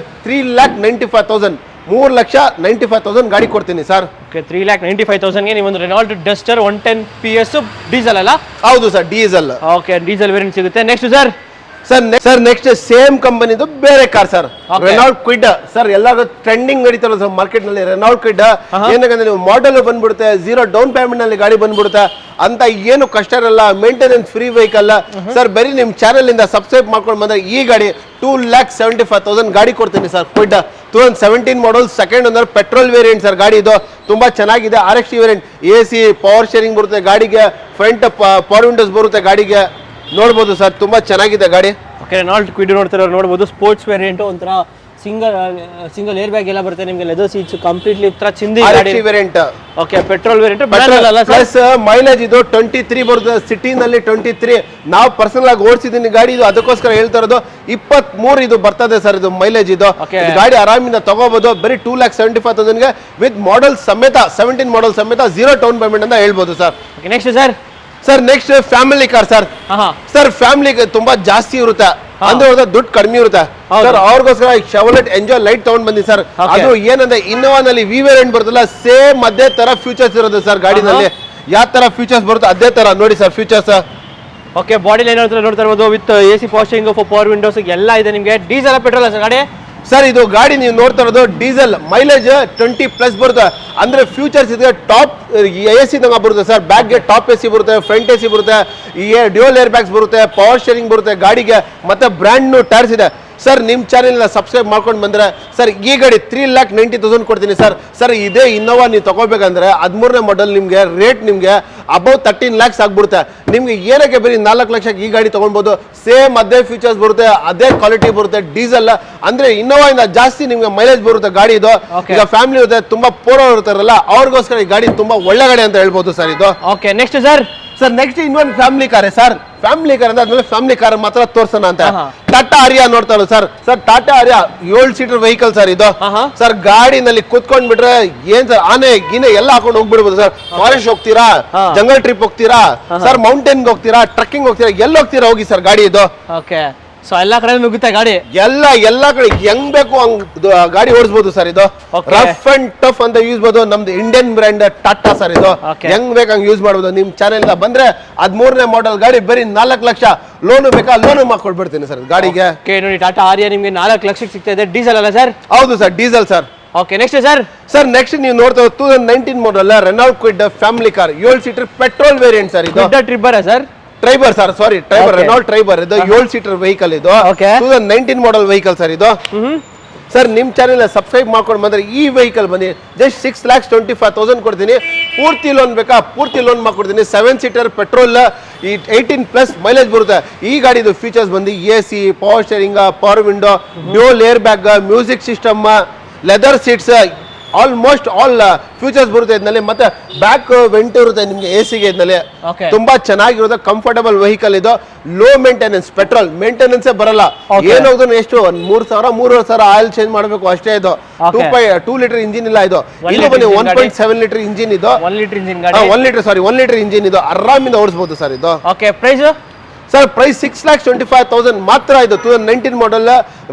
3,95,000 3,95,000 ಗಾಡಿ ಕೊಡ್ತೀನಿ ಸರ್. ಓಕೆ 3,95,000ಗೆ ನೀವು ಒಂದು ರೆನಾಲ್ಟ್ ಡಸ್ಟರ್ 110 PS ಡೀಸೆಲ್ ಅಲ್ಲ? ಹೌದು sir, diesel. Okay, diesel variant ಸಿಗುತ್ತೆ. ನೆಕ್ಸ್ಟ್ ಸರ್ ನೆಕ್ಸ್ಟ್ ಸೇಮ್ ಕಂಪನಿದು ಬೇರೆ car sir, Renault Kwid sir. ಎಲ್ಲರೂ ಟ್ರೆಂಡಿಂಗ್ ನಡೀತಾರ ಸರ್ ಮಾರ್ಕೆಟ್ ನಲ್ಲಿ ರೆನಾಲ್ಟ್ ಕ್ವಿಡ್. ಏನಂದ್ರೆ ನೀವು ಮಾಡೆಲ್ ಬಂದ್ಬಿಡುತ್ತೆ, 0 ಡೌನ್ ಪೇಮೆಂಟ್ ನಲ್ಲಿ ಗಾಡಿ ಬಂದ್ಬಿಡುತ್ತೆ ಅಂತ, ಏನು ಕಷ್ಟ ಇರಲ್ಲ, ಮೇಂಟೆನೆನ್ಸ್ ಫ್ರೀ ವೆಹಿಕಲ್ ಸರ್. ಬರೀ ನಿಮ್ ಚಾನೆಲ್ ಇಂದ ಸಬ್ಸ್ಕ್ರೈಬ್ ಮಾಡ್ಕೊಂಡು ಬಂದ್ರೆ ಈ ಗಾಡಿ 2,75,000 ಗಾಡಿ ಕೊಡ್ತೀನಿ sir. Kwid 2017 model, second owner, petrol variant sir. ಗಾಡಿ ಇದು ತುಂಬಾ ಚೆನ್ನಾಗಿದೆ. RXT variant, AC power steering ಬರುತ್ತೆ ಗಾಡಿಗೆ, ಫ್ರಂಟ್ ಪವರ್ ವಿಂಡೋಸ್ ಬರುತ್ತೆ ಗಾಡಿಗೆ, ನೋಡ್ಬೋದು ಸರ್. ತುಂಬಾ ಚೆನ್ನಾಗಿದೆ ಗಾಡಿ. ಓಕೆ, ರೆನಾಲ್ಟ್ ಕ್ವಿಡ್ ನೋಡ್ಬೋದು. ಸ್ಪೋರ್ಟ್ಸ್ ವೇರಿಯಂಟ್, ಒಂಥರ ಸಿಂಗಲ್ ಏರ್ ಬ್ಯಾಗ್ ಎಲ್ಲ ಬರುತ್ತೆ ನಿಮಗೆ, ಲೆದರ್ ಸೀಟ್ಸ್ ಕಂಪ್ಲೀಟ್ಲಿ ತರ ಚಿಂದಿ ಗಾಡಿ variant. Okay, petrol variant plus mileage ಇದು 23 ಬರುತ್ತೆ, ಸಿಟಿನಲ್ಲಿ 23. ನಾವು ಪರ್ಸನಲ್ ಆಗಿ ಓಡಿಸಿದೀನಿ ಗಾಡಿ ಇದು, ಅದಕ್ಕೋಸ್ಕರ ಹೇಳ್ತಾ ಇರೋದು. 23 ಇದು ಬರ್ತದೆ ಸರ್, ಇದು ಮೈಲೇಜ್ ಇದು. ಗಾಡಿ ಆರಾಮಿಂದ ತಗೋಬಹುದು. ಬರೀ 2,75,000ಗೆ ವಿತ್ ಮಾಡಲ್ ಸಮೇತ, 17 ಮಾಡಲ್ ಸಮೇತ, 0 ಡೌನ್ ಪೇಮೆಂಟ್ ಅಂತ ಹೇಳ್ಬೋದು sir. Next sir next family car sir. Sir ಫ್ಯಾಮಿಲಿಗೆ ತುಂಬಾ ಜಾಸ್ತಿ ಇರುತ್ತೆ, ಅಂದ್ರೆ ದುಡ್ಡು ಕಡಿಮೆ ಇರುತ್ತೆ ಸರ್. ಅವ್ರಿಗೋಸ್ಕರ ಶೆವರ್ಲೆಟ್ ಎಂಜಾಯ್ ಲೈಟ್ ತಗೊಂಡ್ ಬಂದಿ ಸರ್. ಅದು ಏನಂದ್ರೆ ಇನ್ನೋವಾನಲ್ಲಿ ವಿ ವೇರಿಯಂಟ್ ಬರುತ್ತಲ್ಲ, ಸೇಮ್ ಅದೇ ತರ ಫ್ಯೂಚರ್ಸ್ ಇರುತ್ತೆ ಸರ್ ಗಾಡಿನಲ್ಲಿ. ಯಾವ ತರ ಫ್ಯೂಚರ್ಸ್ ಬರುತ್ತೆ ಅದೇ ತರ ನೋಡಿ sir futures. Okay, body line ನೋಡ್ತಾ ಇರ್ಬೋದು, with AC power steering, power windows ಎಲ್ಲ ಇದೆ ನಿಮಗೆ. ಡೀಸೆಲ್ ಪೆಟ್ರೋಲ್ ಸರ್ ಗಾಡಿ? ಸರ್ ಇದು ಗಾಡಿ ನೀವು ನೋಡ್ತಾ ಇರೋದು ಡೀಸೆಲ್, ಮೈಲೇಜ್ 20+ ಬರುತ್ತೆ. ಅಂದ್ರೆ ಫ್ಯೂಚರ್ಸ್ ಇದೆ, ಟಾಪ್ AC ತಂಗ ಬರುತ್ತೆ ಸರ್. ಬ್ಯಾಕ್ಗೆ ಟಾಪ್ AC ಬರುತ್ತೆ, ಫ್ರಂಟ್ AC ಬರುತ್ತೆ, ಡ್ಯೂಯಲ್ ಏರ್ ಬ್ಯಾಗ್ಸ್ ಬರುತ್ತೆ, ಪವರ್ ಸ್ಟೀರಿಂಗ್ ಬರುತ್ತೆ ಗಾಡಿಗೆ, ಮತ್ತೆ ಬ್ರ್ಯಾಂಡ್ ನ್ಯೂ ಟೈರ್ಸ್ ಇದೆ ಸರ್. ನಿಮ್ಮ ಚಾನೆಲ್ನ ಸಬ್ಸ್ಕ್ರೈಬ್ ಮಾಡ್ಕೊಂಡು ಬಂದರೆ ಸರ್ ಈ ಗಾಡಿ 3,90,000 ಕೊಡ್ತೀನಿ ಸರ್. ಸರ್ ಇದೇ ಇನ್ನೋವಾ ನೀವು ತಗೋಬೇಕಂದ್ರೆ 13ನೇ ಮಾಡೆಲ್, ನಿಮಗೆ ರೇಟ್ ನಿಮಗೆ ಅಬೌವ್ 13 lakhs ಆಗ್ಬಿಡುತ್ತೆ. ನಿಮ್ಗೆ ಏನಕ್ಕೆ ಬರೀ 4 ಲಕ್ಷಕ್ಕೆ ಈ ಗಾಡಿ ತಗೊಳ್ಬೋದು. ಸೇಮ್ ಅದೇ ಫೀಚರ್ಸ್ ಬರುತ್ತೆ, ಅದೇ ಕ್ವಾಲಿಟಿ ಬರುತ್ತೆ. ಡೀಸೆಲ್ ಅಂದ್ರೆ ಇನ್ನೋವಾ ಇಂದ ಜಾಸ್ತಿ ನಿಮ್ಗೆ ಮೈಲೇಜ್ ಬರುತ್ತೆ ಗಾಡಿ ಇದು. ಈಗ ಫ್ಯಾಮಿಲಿ ಇರುತ್ತೆ, ತುಂಬಾ ಪೋರ್ ಇರ್ತಾರಲ್ಲ, ಅವ್ರಿಗೋಸ್ಕರ ಈ ಗಾಡಿ ತುಂಬಾ ಒಳ್ಳೆ ಗಾಡಿ ಅಂತ ಹೇಳ್ಬೋದು ಸರ್ ಇದು. ಓಕೆ, ನೆಕ್ಸ್ಟ್ ಸರ್ ನೆಕ್ಸ್ಟ್ ಇನ್ನೊಂದು family car sir. Family car ಅಂದ್ರೆ ಫ್ಯಾಮಿಲಿ ಕಾರ್ ಮಾತ್ರ ತೋರ್ಸೋಣ ಅಂತ ಟಾಟಾ ಆರ್ಯಾ ನೋಡ್ತಾ ಇರೋದು sir. Sir Tata Arya 7 seater vehicle sir ಇದು. ಸರ್ ಗಾಡಿನಲ್ಲಿ ಕುತ್ಕೊಂಡ್ ಬಿಟ್ರೆ ಏನ್ ಸರ್, ಆನೆ ಗಿನೆ ಎಲ್ಲ ಹಾಕೊಂಡು ಹೋಗ್ಬಿಡ್ಬೋದು ಸರ್. ಫಾರೆಸ್ಟ್ ಹೋಗ್ತೀರಾ, ಜಂಗಲ್ ಟ್ರಿಪ್ ಹೋಗ್ತೀರಾ ಸರ್, ಮೌಂಟೇನ್ ಹೋಗ್ತೀರಾ, ಟ್ರೆಕ್ಕಿಂಗ್ ಹೋಗ್ತೀರಾ, ಎಲ್ಲಿ ಹೋಗ್ತೀರಾ ಹೋಗಿ ಸರ್ ಗಾಡಿ ಇದು. ಓಕೆ, ಸೊ ಎಲ್ಲಾ ಕಡೆ ನುಗ್ಗುತ್ತೆ ಗಾಡಿ, ಎಲ್ಲಾ ಕಡೆ ಹೆಂಗ್ ಬೇಕು ಹಂಗ್ ಗಾಡಿ ಓಡಿಸಬಹುದು ಸರ್ ಇದು. ರಫ್ ಅಂಡ್ ಟಫ್ ಅಂತ ಯೂಸ್ ಮಾಡಬಹುದು. ನಮ್ದು ಇಂಡಿಯನ್ ಬ್ರ್ಯಾಂಡ್ ಟಾಟಾ ಸರ್ ಇದು. ಹೆಂಗ್ ಬೇಕು ಹಂಗ್ ಯೂಸ್ ಮಾಡಬಹುದು. ನಿಮ್ ಚಾನೆಲ್ ಬಂದ್ರೆ 13ನೇ ಮಾಡೆಲ್ ಗಾಡಿ ಬರೀ 4 ಲಕ್ಷ. ಲೋನು ಬೇಕಾ ಲೋನು ಮಾಡ್ಕೊಡ್ಬಿಡ್ತೀನಿ ಸರ್ ಗಾಡಿಗೆ. ನೋಡಿ, ಟಾಟಾ ಆರ್ಯಾ ನಿಮ್ಗೆ 4 ಲಕ್ಷಕ್ಕೆ ಸಿಗ್ತಾ ಇದೆ. ಡೀಸೆಲ್ ಅಲ್ಲ ಸರ್? ಹೌದು sir, diesel sir. Okay, next sir next ನೀವು ನೋಡ್ತಾ 2019 model Renault Kwid family car, 7 seater petrol variant sir ಇದು. ಟ್ರಿಬ್ಬರ್ ಸರ್? ಟ್ರೈಬರ್ ಸರ್, ಸಾರಿ ಟ್ರೈಬರ್, ರೆನಾಲ್ಟ್ ಟ್ರೈಬರ್ ಇದು. 7 ಸೀಟರ್ ವೆಹಿಕಲ್ ಇದು. 2019 ಮಾಡೆಲ್ ವೆಹಿಕಲ್ ಸರ್ ಇದು. ಸರ್ ನಿಮ್ ಚಾನೆಲ್ ಸಬ್ಸ್ಕ್ರೈಬ್ ಮಾಡ್ಕೊಂಡು ಬಂದ್ರೆ ಈ ವೆಹಿಕಲ್ ಬಂದು ಜಸ್ಟ್ 6,25,000 ಕೊಡ್ತೀನಿ. ಪೂರ್ತಿ ಲೋನ್ ಬೇಕಾ ಪೂರ್ತಿ ಲೋನ್ ಮಾಡ್ಕೊಡ್ತೀನಿ. 7 ಸೀಟರ್ ಪೆಟ್ರೋಲ್, 18+ ಮೈಲೇಜ್ ಬರುತ್ತೆ. ಈ ಗಾಡಿದು ಫೀಚರ್ಸ್ ಬಂದು AC power steering, power window, dual air bag, music system, leather seats, almost all futures ಬರುತ್ತೆ ಇದರಲ್ಲಿ. ಮತ್ತೆ ಬ್ಯಾಕ್ ವೆಂಟ್ ಇರುತ್ತೆ ನಿಮ್ಗೆ AC ಗೆ ಇದರಲ್ಲಿ. ತುಂಬಾ ಚೆನ್ನಾಗಿರುತ್ತೆ, ಕಂಫರ್ಟಬಲ್ ವೆಹಿಕಲ್ ಇದು. ಲೋ ಮೇಂಟೆನೆನ್ಸ್, ಪೆಟ್ರೋಲ್ ಮೇಂಟೆನೆನ್ಸ್ ಬರಲ್ಲ. ಏನಾದ್ರು ಎಷ್ಟು 3,000-3,500 ಆಯಿಲ್ ಚೇಂಜ್ ಮಾಡಬೇಕು ಅಷ್ಟೇ ಇದು. 2 ಲೀಟರ್ ಇಂಜಿನ್ ಇಲ್ಲ ಇದು. ಇದು ಬನ್ನಿ 1.7 ಲೀಟರ್ ಇಂಜಿನ್ ಇದು. 1 ಲೀಟರ್ ಇಂಜಿನ್, 1 ಲೀಟರ್ ಇಂಜಿನ್ ಇದು. ಆರಾಮಿಂದ ಓಡಿಸಬಹುದು ಸರ್ ಇದು. ಓಕೆ, ಪ್ರೈಸ್ ಸರ್ ಪ್ರೈಸ್ 6,25,000 ಮಾತ್ರ. ಇದು 2019 ಮಾಡೆಲ್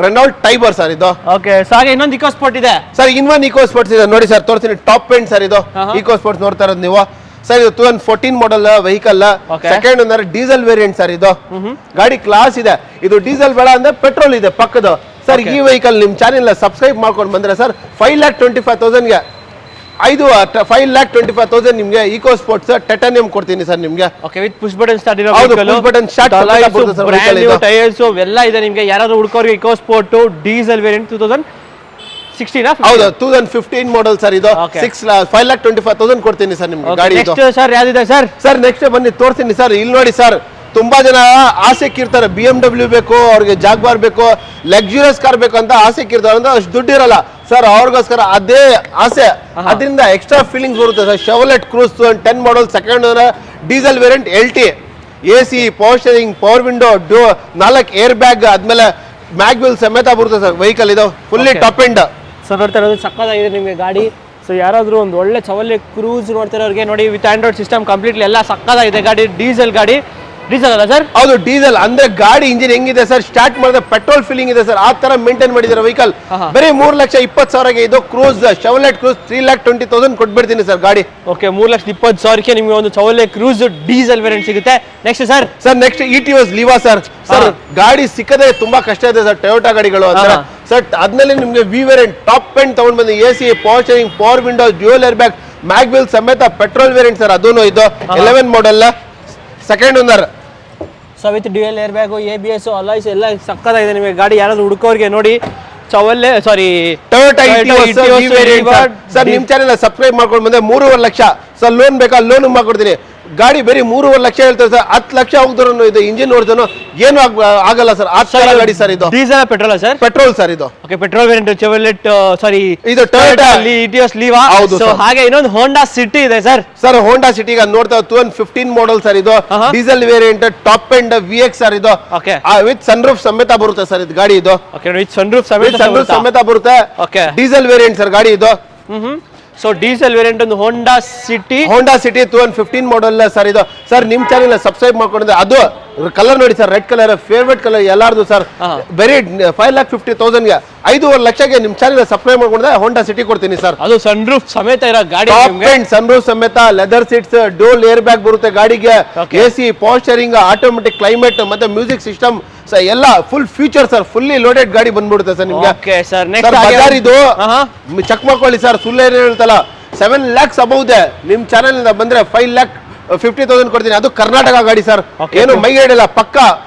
ರೆನಾಲ್ಟ್ ಟೈಬರ್ ಸರ್ ಇದು. ಓಕೆ, ಹಾಗೆ ಇನ್ನೊಂದು ಇಕೋ ಸ್ಪೋರ್ಟ್ ಇದೆ ಸರ್. ಇನ್ನೊಂದು ಇಕೋ ಸ್ಪೋರ್ಟ್ಸ್ ಇದೆ ನೋಡಿ ಸರ್, ತೋರಿಸ್ತೀನಿ. ಟಾಪ್ ಎಂಡ್ ಸರ್ ಇದು. ಇಕೋ ಸ್ಪೋರ್ಟ್ಸ್ ನೋಡ್ತಾ ಇರೋದು ನೀವು ಸರ್. ಇದು 2014 model vehicle, second owner, diesel variant sir ಇದು. ಗಾಡಿ ಕ್ಲಾಸ್ ಇದೆ. ಇದು ಡೀಸೆಲ್ ಬೇಡ ಅಂದ್ರೆ ಪೆಟ್ರೋಲ್ ಇದೆ ಪಕ್ಕದ ಸರ್. ಈ ವೆಹಿಕಲ್ ನಿಮ್ ಚಾನೆಲ್ ಸಬ್ಸ್ಕ್ರೈಬ್ ಮಾಡ್ಕೊಂಡು ಬಂದ್ರೆ ಸರ್ 5,25,000ಗೆ 5,25,000 ನಿಮ್ಗೆ ಇಕೋ ಸ್ಪೋರ್ಟ್ಸ್ ಟೈಟಾನಿಯಂ ಕೊಡ್ತೀನಿ ಸರ್ ನಿಮ್ಗೆ. Okay, with push button start ಇರೋ ಪುಷ್ ಬಟನ್ ಸ್ಟಾರ್ಟ್ ಟೈರ್ಸ್ ಎಲ್ಲ ಇದೆ ನಿಮ್ಗೆ. ಯಾರಾದ್ರೂ ಹುಡುಕೋರಿಗೆ ಇಕೋ ಸ್ಪೋರ್ಟ್ ಡೀಸೆಲ್ ವೇರಿಯಂಟ್ 2016 ಹೌದು 2015 ಮಾಡೆಲ್ ಸರ್ ಇದು. 5,25,000 ಕೊಡ್ತೀನಿ ಸರ್ ನಿಮ್ಗೆ ಗಾಡಿ. ನೆಕ್ಸ್ಟ್ ಸರ್ ಯಾವ್ದಿದೆ ಸರ್? ಸರ್ ನೆಕ್ಸ್ಟ್ ಬನ್ನಿ ತೋರಿಸ್ತೀನಿ ಸರ್. ಇಲ್ಲಿ ನೋಡಿ ಸರ್, ತುಂಬಾ ಜನ ಆಸೆಕ್ಕಿರ್ತಾರೆ BMW ಬೇಕು, ಅವ್ರಿಗೆ ಜಾಗ್ವಾರ್ ಬೇಕು, ಲಕ್ಸುರಿಯಸ್ ಕಾರ್ ಬೇಕು ಅಂತ ಆಸೆಕ್ಕಿರ್ತಾರೆ. ಅಂದ್ರೆ ಅಷ್ಟು ದುಡ್ಡು ಇರಲ್ಲ ಸರ್, ಅವ್ರಿಗೋಸ್ಕರ ಅದೇ ಆಸೆ, ಅದರಿಂದ ಎಕ್ಸ್ಟ್ರಾ ಫೀಲಿಂಗ್ಸ್ ಬರುತ್ತೆ sir. Chevrolet cruise 10 model, second owner, diesel variant, LT, AC power steering, power window, 4 air bag, ಆದ್ಮೇಲೆ ಮ್ಯಾಗ್ವಿಲ್ ಸಮೇತ ಬರುತ್ತೆ ಸರ್ ವೆಹಿಕಲ್ ಇದು. Fully top end sir. ನೋಡ್ತಾ ಇರೋದು ಸಕ್ಕತ್ತಾಗಿದೆ ನಿಮಗೆ ಗಾಡಿ. ಸೊ ಯಾರಾದರೂ ಒಂದು ಒಳ್ಳೆ ಚವಲೆ ಕ್ರೂಸ್ ನೋಡ್ತಿರೋರಿಗೆ ನೋಡಿ, ವಿತ್ ಆಂಡ್ರಾಯ್ಡ್ ಸಿಸ್ಟಮ್ ಕಂಪ್ಲೀಟ್ಲಿ ಎಲ್ಲ ಸಕ್ಕತ್ತಾಗಿದೆ ಗಾಡಿ. ಡೀಸೆಲ್ ಗಾಡಿ ಡೀಸೆಲ್ ಅಲ್ಲ ಸರ್? ಹೌದು ಡೀಸೆಲ್. ಅಂದ್ರೆ ಗಾಡಿ ಇಂಜಿನ್ ಹೆಂಗಿದೆ ಸರ್, ಸ್ಟಾರ್ಟ್ ಮಾಡಿದ್ರೆ ಪೆಟ್ರೋಲ್ ಫಿಲ್ಲಿಂಗ್ ಇದೆ ಸರ್, ಆ ತರ ಮೇಂಟೈನ್ ಮಾಡಿದ್ದಾರೆ ವೆಹಿಕಲ್. ಬರೀ 3,20,000ಗೆ ಇದು ಕ್ರೂಸ್, ಶೆವ್ಲೆಟ್ ಕ್ರೂಸ್ 3,20,000 ಕೊಟ್ಬಿಡ್ತೀನಿ ಸರ್ ಗಾಡಿ. ಓಕೆ, 3,20,000ಕ್ಕೆ ನಿಮಗೆ ಒಂದು ಚೌಲೆ ಕ್ರೂಸ್ ಡೀಸೆಲ್ ವೇರಿಯಂಟ್ ಸಿಗುತ್ತೆ. Next sir? Sir next Etios ಲಿವಾ sir. Sir ಗಾಡಿ ಸಿಕ್ಕದೆ ತುಂಬಾ ಕಷ್ಟ ಇದೆ ಸರ್ ಟೊಯೋಟಾ ಗಾಡಿಗಳು ಅಂದ್ರೆ. ಸರ್ ಅದ್ನಲ್ಲಿ ನಿಮ್ಗೆ ವಿ ವೇರಿಯಂಟ್ ಟಾಪ್ ಎಂಡ್ ತಗೊಂಡ್ ಬಂದು AC, power steering, power windows, dual air bag, mag wheel ಸಮೇತ ಪೆಟ್ರೋಲ್ ವೇರಿಯಂಟ್ ಸರ್. ಅದೂ ಇದು 11 model, second owner. So with dual air bag, ABS, alloys ಎಲ್ಲ ಸಕ್ಕತ್ತಾಗಿದೆ. ನಿಮಗೆ ಗಾಡಿ ಯಾರಾದ್ರೂ ಹುಡುಕೋರಿಗೆ ನೋಡಿ ಚವಲ್ಲೆ ಸಾರಿ ಟೊಯೋಟಾ ಸರ್. ನಿಮ್ ಚಾನೆಲ್ ಸಬ್ಸ್ಕ್ರೈಬ್ ಮಾಡ್ಕೊಂಡು ಬಂದ್ರೆ 3.5 ಲಕ್ಷ ಸರ್ ಲೋನ್ ಬೇಕಾ, ಲೋನ್ ಮಾಡ್ಕೊಡ್ತೀನಿ. ಗಾಡಿ ಬರೀ 3.5 ಲಕ್ಷ ಹೇಳ್ತಾರೆ ಸರ್. 10 ಲಕ್ಷ ಹೋಗ್ದ್ರು ಇದು ಇಂಜಿನ್ ನೋಡಿದ್ರು ಏನು ಆಗಲ್ಲ ಸರ್. ಆ ತರ ಗಾಡಿ ಸರ್ ಇದು. Diesel petrol sir? Petrol sir ಇದು. ಓಕೆ, ಪೆಟ್ರೋಲ್ ವೇರಿಯಂಟ್ ಚೆವರ್ಲೆಟ್ ಸಾರಿ ಇದು ಟೊಯೋಟಾ ಇಟಿಯೋಸ್ ಲಿವಾ. ಹೌದು. ಸೊ ಹಾಗೆ ಇನ್ನೊಂದು ಹೋಂಡಾ ಸಿಟಿ ಇದೆ ಸರ್. ಸರ್ ಹೋಂಡಾ ಸಿಟಿ ಈಗ ನೋಡ್ತಾ 2015 ಮಾಡೆಲ್ ಸರ್ ಇದು. Diesel variant top end VX sir ಇದು. ಓಕೆ, ವಿತ್ ಸನ್ರೂಫ್ ಸಮೇತ ಬರುತ್ತೆ ಸರ್ ಇದು ಗಾಡಿ ಇದು. ಓಕೆ, ವಿತ್ ಸನ್ರೂಫ್ ಸಮೇತ ಬರುತ್ತೆ. ಓಕೆ, ಡೀಸೆಲ್ ವೇರಿಯಂಟ್ ಸರ್ ಗಾಡಿ ಇದು. ಸೊ ಡೀಸೆಲ್ ವೇರಿಯಂಟ್ ಒಂದು ಹೋಂಡಾ ಸಿಟಿ 2015 ಮಾಡೆಲ್ ಸರ್ ಇದು. ಸರ್ ನಿಮ್ ಚಾನೆಲ್ ಸಬ್ಸ್ಕ್ರೈಬ್ ಮಾಡ್ಕೊಂಡಿದ್ರೆ ಅದು ಕಲರ್ ನೋಡಿ sir, red colour favourite colour ಎಲ್ಲಾರ್ದು ಸರ್. ಬರೀ 5,50,000ಗೆ 5.5 ಲಕ್ಷಕ್ಕೆ ನಿಮ್ ಚಾನೆಲ್ ಸಬ್ಸ್ಕ್ರೈಬ್ ಮಾಡ್ಕೊಂಡ್ರೆ ಹೋಂಡಾ ಸಿಟಿ ಕೊಡ್ತೀನಿ ಸರ್. ಅದು ಸನ್ರೂಫ್ ಸಮೇತ ಇರೋ ಗಾಡಿ. ಸನ್ರೂಫ್ ಸಮೇತ, ಲೆದರ್ ಸೀಟ್ಸ್, ಡೋಲ್ ಏರ್ ಬ್ಯಾಗ್ ಬರುತ್ತೆ ಗಾಡಿಗೆ, AC, power steering, automatic climate ಮತ್ತೆ ಮ್ಯೂಸಿಕ್ ಸಿಸ್ಟಮ್ ಸರ್ ಎಲ್ಲ full future sir. Fully loaded ಗಾಡಿ ಬಂದ್ಬಿಡುತ್ತೆ ಸರ್ ನಿಮ್ಗೆ. ಓಕೆ ಸರ್, ಬಜಾರ್ ಇದು ಚೆಕ್ ಮಾಡ್ಕೊಳ್ಳಿ ಸರ್. ಸುಳ್ಳು ಹೇಳ್ತಲ್ಲ 7 lakhs ಅಬೌವ್ ಇದೆ. ನಿಮ್ ಚಾನೆಲ್ ಇಂದ ಬಂದ್ರೆ 5,50,000 ಕೊಡ್ತೀನಿ. ಅದು ಕರ್ನಾಟಕ ಗಾಡಿ ಸರ್, ಏನು ಮೈಗೈಡ್ ಇಲ್ಲ, ಪಕ್ಕ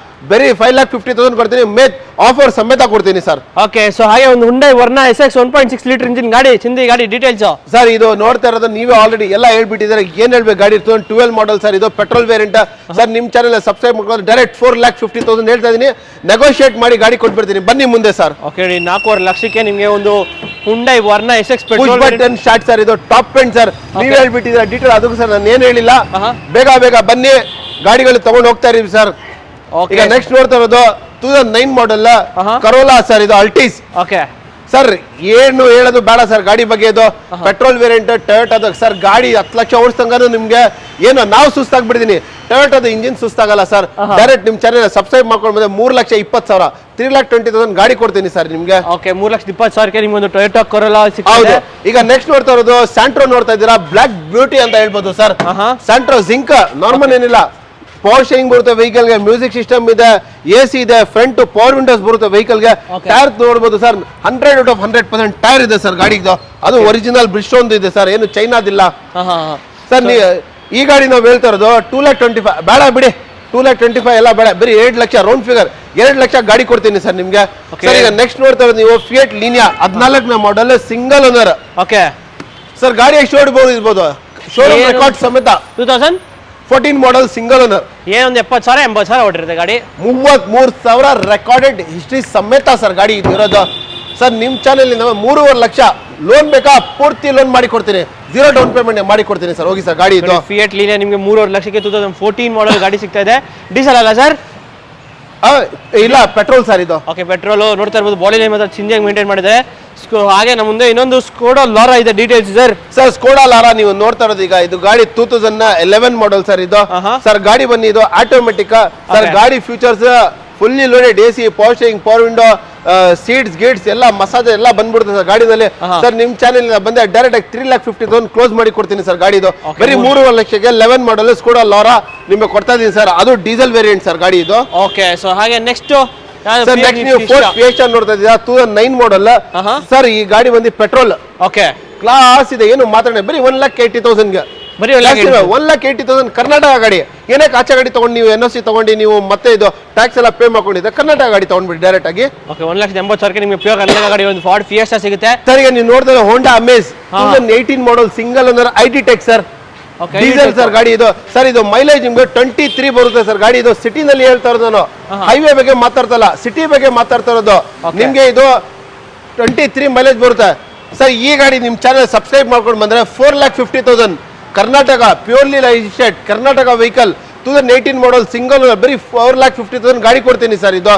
ಬರೀ 5,50,000 ಕೊಡ್ತೀನಿ. ಮೇತ್ ಆಫರ್ ಸಮೇತ ಕೊಡ್ತೀನಿ ಸರ್. ಓಕೆ, ಸೊ ಹಾಗೆ ಒಂದು Hyundai Verna SX 1.6 litre engine ಗಾಡಿ, ಚಿಂದಿ ಗಾಡಿ ಡೀಟೇಲ್ಸ್ ಸರ್. ಇದು ನೋಡ್ತಾ ಇರೋದು ನೀವೇ ಆಲ್ರೆಡಿ ಎಲ್ಲ ಹೇಳ್ಬಿಟ್ಟಿದ್ದಾರೆ. ಏನ್ ಹೇಳ್ಬೇಕು, ಗಾಡಿ 12 ಮಾಡೆಲ್ ಸರ್ ಇದು, ಪೆಟ್ರೋಲ್ ವೇರಿಯಂಟ್ ಸರ್. ನಿಮ್ ಚಾನೆಲ್ ಸಬ್ಸ್ಕ್ರೈಬ್ ಮಾಡ್ಕೊಂಡು ಡೈರೆಕ್ಟ್ 4,50,000 ಹೇಳ್ತಾ ಇದೀನಿ. ನೆಗೋಷಿಯೇಟ್ ಮಾಡಿ ಗಾಡಿ ಕೊಟ್ಬಿಡ್ತೀನಿ, ಬನ್ನಿ ಮುಂದೆ ಸರ್. ಓಕೆ, 4.5 ಲಕ್ಷಕ್ಕೆ ನಿಮಗೆ ಒಂದು Hyundai Verna SX petrol button start sir ಇದು, ಟಾಪ್ ಎಂಡ್ ಸರ್. ನೀವ್ ಹೇಳ್ಬಿಟ್ಟಿದ್ದೀರಾ ಡೀಟೇಲ್, ಅದಕ್ಕೂ ಸರ್ ನಾನು ಏನ್ ಹೇಳಿಲ್ಲ. ಬೇಗ ಬನ್ನಿ, ಗಾಡಿಗಳು ತಗೊಂಡು ಹೋಗ್ತಾ ಇದೀವಿ ಸರ್. ಈಗ ನೆಕ್ಸ್ಟ್ ನೋಡ್ತಾ ಇರೋದು 2009 ಮಾಡೆಲ್ ಕರೋಲಾ ಸರ್ ಇದು, ಅಲ್ಟೀಸ್. ಓಕೆ ಸರ್ ಏನು ಹೇಳೋದು ಬೇಡ ಸರ್ ಗಾಡಿ ಬಗ್ಗೆ. ಇದು ಪೆಟ್ರೋಲ್ ವೇರಿಯಂಟ್ ಟೊಯೋಟಾದ ಸರ್. ಗಾಡಿ 10 ಲಕ್ಷ ಓಡಿಸ್ತಂಗಾನು ನಿಮ್ಗೆ ಏನು ನಾವು ಸುಸ್ತಾಗ್ಬಿಡ್ತೀನಿ. ಟೊಯೋಟಾದ ಇಂಜಿನ್ ಸುಸ್ತಾಗಲ್ಲ ಸರ್. ಡೈರೆಕ್ಟ್ ನಿಮ್ ಚಾನೆಲ್ ಸಬ್ಸ್ಕ್ರೈಬ್ ಮಾಡ್ಕೊಂಡು ಬಂದ್ರೆ 3,20,000 3,20,000 ಗಾಡಿ ಕೊಡ್ತೀನಿ ಸರ್ ನಿಮ್ಗೆ. ಓಕೆ, 3,20,000ಕ್ಕೆ ನಿಮ್ಗೆ ಒಂದು ಟೊಯೋಟಾ ಕೊರೋಲಾ ಹೌದು. ಈಗ ನೆಕ್ಸ್ಟ್ ನೋಡ್ತಾ ಇರೋದು ಸ್ಯಾಂಟ್ರೋ ನೋಡ್ತಾ ಇದ್ದೀರಾ, ಬ್ಲಾಕ್ ಬ್ಯೂಟಿ ಅಂತ ಹೇಳ್ಬೋದು ಸರ್. ಸ್ಯಾಂಟ್ರೋ ಜಿಂಕ್ ನಾರ್ಮಲ್ ಏನಿಲ್ಲ, ಪವರ್ ಸ್ಟೀರಿಂಗ್ ಬರುತ್ತೆ ವೆಹಿಕಲ್ಗೆ, ಮ್ಯೂಸಿಕ್ ಸಿಸ್ಟಮ್ ಇದೆ, AC ಇದೆ, ಫ್ರಂಟ್ ಪವರ್ ವಿಂಡೋಸ್ ಬರುತ್ತೆ ವೆಹಿಕಲ್ಗೆ. ಟೈರ್ ನೋಡ್ಬೋದು ಸರ್, 100% ಟೈರ್ ಇದೆ ಸರ್ ಗಾಡಿಗೆ. ಅದು ಒರಿಜಿನಲ್ ಬ್ರಿಸ್ಟೋನ್ ಇದೆ ಸರ್, ಏನು ಚೈನಾದಿಲ್ಲ ಸರ್. ಈ ಗಾಡಿ ನಾವು ಹೇಳ್ತಾ ಇರೋದು 2,25,000 ಬೇಡ ಬಿಡಿ, 2,25,000 ಎಲ್ಲ ಬೇಡ, ಬರೀ 2 ಲಕ್ಷ ರೌಂಡ್ ಫಿಗರ್ 2 ಲಕ್ಷ ಗಾಡಿ ಕೊಡ್ತೀನಿ ಸರ್ ನಿಮ್ಗೆ. ಸರ್ ಈಗ ನೆಕ್ಸ್ಟ್ ನೋಡ್ತಾ ಇರೋದು ನೀವು ಫಿಯಟ್ ಲೀನಿಯಾ 14ನೇ model single owner. Okay sir, ಗಾಡಿ ಎಷ್ಟು ಓಡಬಹುದು, ಶೋರೂಮ್ ರೆಕಾರ್ಡ್ ಸಮೇತ 2014 ಮಾಡೆಲ್ ಸಿಂಗಲ್ ಓನರ್. ಏನೊಂದು 70,000 80,000 ಓಡಿರುತ್ತೆ ಗಾಡಿ. 33,000 ರೆಕಾರ್ಡೆಡ್ ಹಿಸ್ಟ್ರಿ ಸಮೇತ ಸರ್ ಗಾಡಿ ಇರೋದು ಸರ್. ನಿಮ್ ಚಾನೆಲ್ ಇಂದ 3.5 ಲಕ್ಷ ಲೋನ್ ಬೇಕಾ, ಪೂರ್ತಿ ಲೋನ್ ಮಾಡಿ ಕೊಡ್ತೀನಿ, 0 ಡೌನ್ ಪೇಮೆಂಟ್ ಮಾಡಿ ಕೊಡ್ತೀನಿ ಸರ್. ಹೋಗಿ ಸರ್ ಗಾಡಿ ಇದು ಫಿಯಟ್ ಲೀನಿಯಾ ನಿಮಗೆ 3.5 ಲಕ್ಷಕ್ಕೆ 2014 ಮಾಡೆಲ್ ಗಾಡಿ ಸಿಗ್ತಾ ಇದೆ. ಡೀಸೆಲ್ ಅಲ್ಲ ಸರ್? ಇಲ್ಲ, ಪೆಟ್ರೋಲ್ ಸರ್ ಇದು. ಓಕೆ, ಪೆಟ್ರೋಲ್ ನೋಡ್ತಾ ಇರ್ಬೋದು. ಬಾಡಿ ಲೈನ್ ಮಾತ್ರ ಚಿಂದಿಯಾಗಿ ಮೇಂಟೈನ್ ಮಾಡಿದೆ. ಹಾಗೆ ನಮ್ಮ ಮುಂದೆ ಇನ್ನೊಂದು ಸ್ಕೋಡಾ ಲಾರಾ ಇದೆ, details sir. Sir Skoda Lara ನೀವು ನೋಡ್ತಾ ಇರೋದು ಈಗ ಇದು ಗಾಡಿ 2011 ಮಾಡೆಲ್ ಸರ್ ಇದು. ಸರ್ ಗಾಡಿ ಬನ್ನಿ ಇದು ಆಟೋಮೆಟಿಕ್ ಸರ್. ಗಾಡಿ features fully loaded, AC, power steering, power window, seats gates ಎಲ್ಲ ಮಸಾಜ್ ಎಲ್ಲ ಬಂದ್ಬಿಡುತ್ತೆ ಸರ್ ಗಾಡಿನಲ್ಲಿ. ಸರ್ ನಿಮ್ ಚಾನೆಲ್ ಬಂದೆ ಡೈರೆಕ್ಟ್ ಆಗಿ 3,50,000 ಕ್ಲೋಸ್ ಮಾಡಿ ಕೊಡ್ತೀನಿ ಸರ್ ಗಾಡಿದು. ಬರೀ 3.5 ಲಕ್ಷಕ್ಕೆ 11 ಮಾಡೆಲ್ ಸ್ಕೋಡಾ ಲಾರಾ ನಿಮಗೆ ಕೊಡ್ತಾ ಇದೀನಿ ಸರ್. ಅದು ಡೀಸೆಲ್ ವೇರಿಯಂಟ್ ಸರ್ ಗಾಡಿ ಇದು. ಓಕೆ, ಸೊ ಹಾಗೆ ನೆಕ್ಸ್ಟ್ ಸರ್ ನೆಕ್ಸ್ಟ್ ನೀವು ಫೋರ್ಡ್ ಫಿಯೆಸ್ಟಾ ನೋಡ್ತಾ ಇದ್ದೀರಾ 2009 ಮಾಡೆಲ್ ಸರ್. ಈ ಗಾಡಿ ಬಂದು ಪೆಟ್ರೋಲ್. ಓಕೆ, ಕ್ಲಾಸ್ ಇದೆ, ಏನು ಮಾತಾಡ ಬರೀ 1,80,000 ಬರೀ 1,80,000 ಕರ್ನಾಟಕ ಗಾಡಿ. ಏನಕ್ಕೆ ಆಚೆ ಗಾಡಿ ತಗೊಂಡು ನೀವು NOC ತಗೊಂಡು ನೀವು ಮತ್ತೆ ಇದು ಟ್ಯಾಕ್ಸ್ ಎಲ್ಲ ಪೇ ಮಾಡ್ಕೊಂಡಿದ್ದೆ, ಕರ್ನಾಟಕ ಗಾಡಿ ತಗೊಂಡ್ಬಿಡಿ ಡೈರೆಕ್ಟ್ ಆಗಿ. ಓಕೆ, 1,80,000 ನಿಮಗೆ ಪ್ಯೂರ್ ಕರ್ನಾಟಕ ಗಾಡಿ ಒಂದು ಫಾರ್ಡ್ ಫಿಯೆಸ್ಟಾ ಸಿಗುತ್ತೆ ಸರ್. ಈಗ ನೀವು ನೋಡಿದ್ರೆ ಹೋಂಡಾ Amaze 2018 model single owner IT tech sir. Diesel sir ಗಾಡಿ ಇದು. ಸರ್ ಇದು ಮೈಲೇಜ್ ನಿಮ್ಗೆ 23 ಬರುತ್ತೆ ಸರ್ ಗಾಡಿ ಇದು. ಸಿಟಿನಲ್ಲಿ ಹೇಳ್ತಾ ಇರೋದು ನಾನು, ಹೈವೇ ಬಗ್ಗೆ ಮಾತಾಡ್ತಲ್ಲ, ಸಿಟಿ ಬಗ್ಗೆ ಮಾತಾಡ್ತಾ ಇರೋದು. ನಿಮ್ಗೆ ಇದು 23 ಮೈಲೇಜ್ ಬರುತ್ತೆ ಸರ್. ಈ ಗಾಡಿ ನಿಮ್ ಚಾನೆಲ್ ಸಬ್ಸ್ಕ್ರೈಬ್ ಮಾಡ್ಕೊಂಡು ಬಂದ್ರೆ 4,50,000 Karnataka purely registered Karnataka vehicle 2018 model single ಬರೀ 4,50,000 ಗಾಡಿ ಕೊಡ್ತೀನಿ ಸರ್ ಇದು.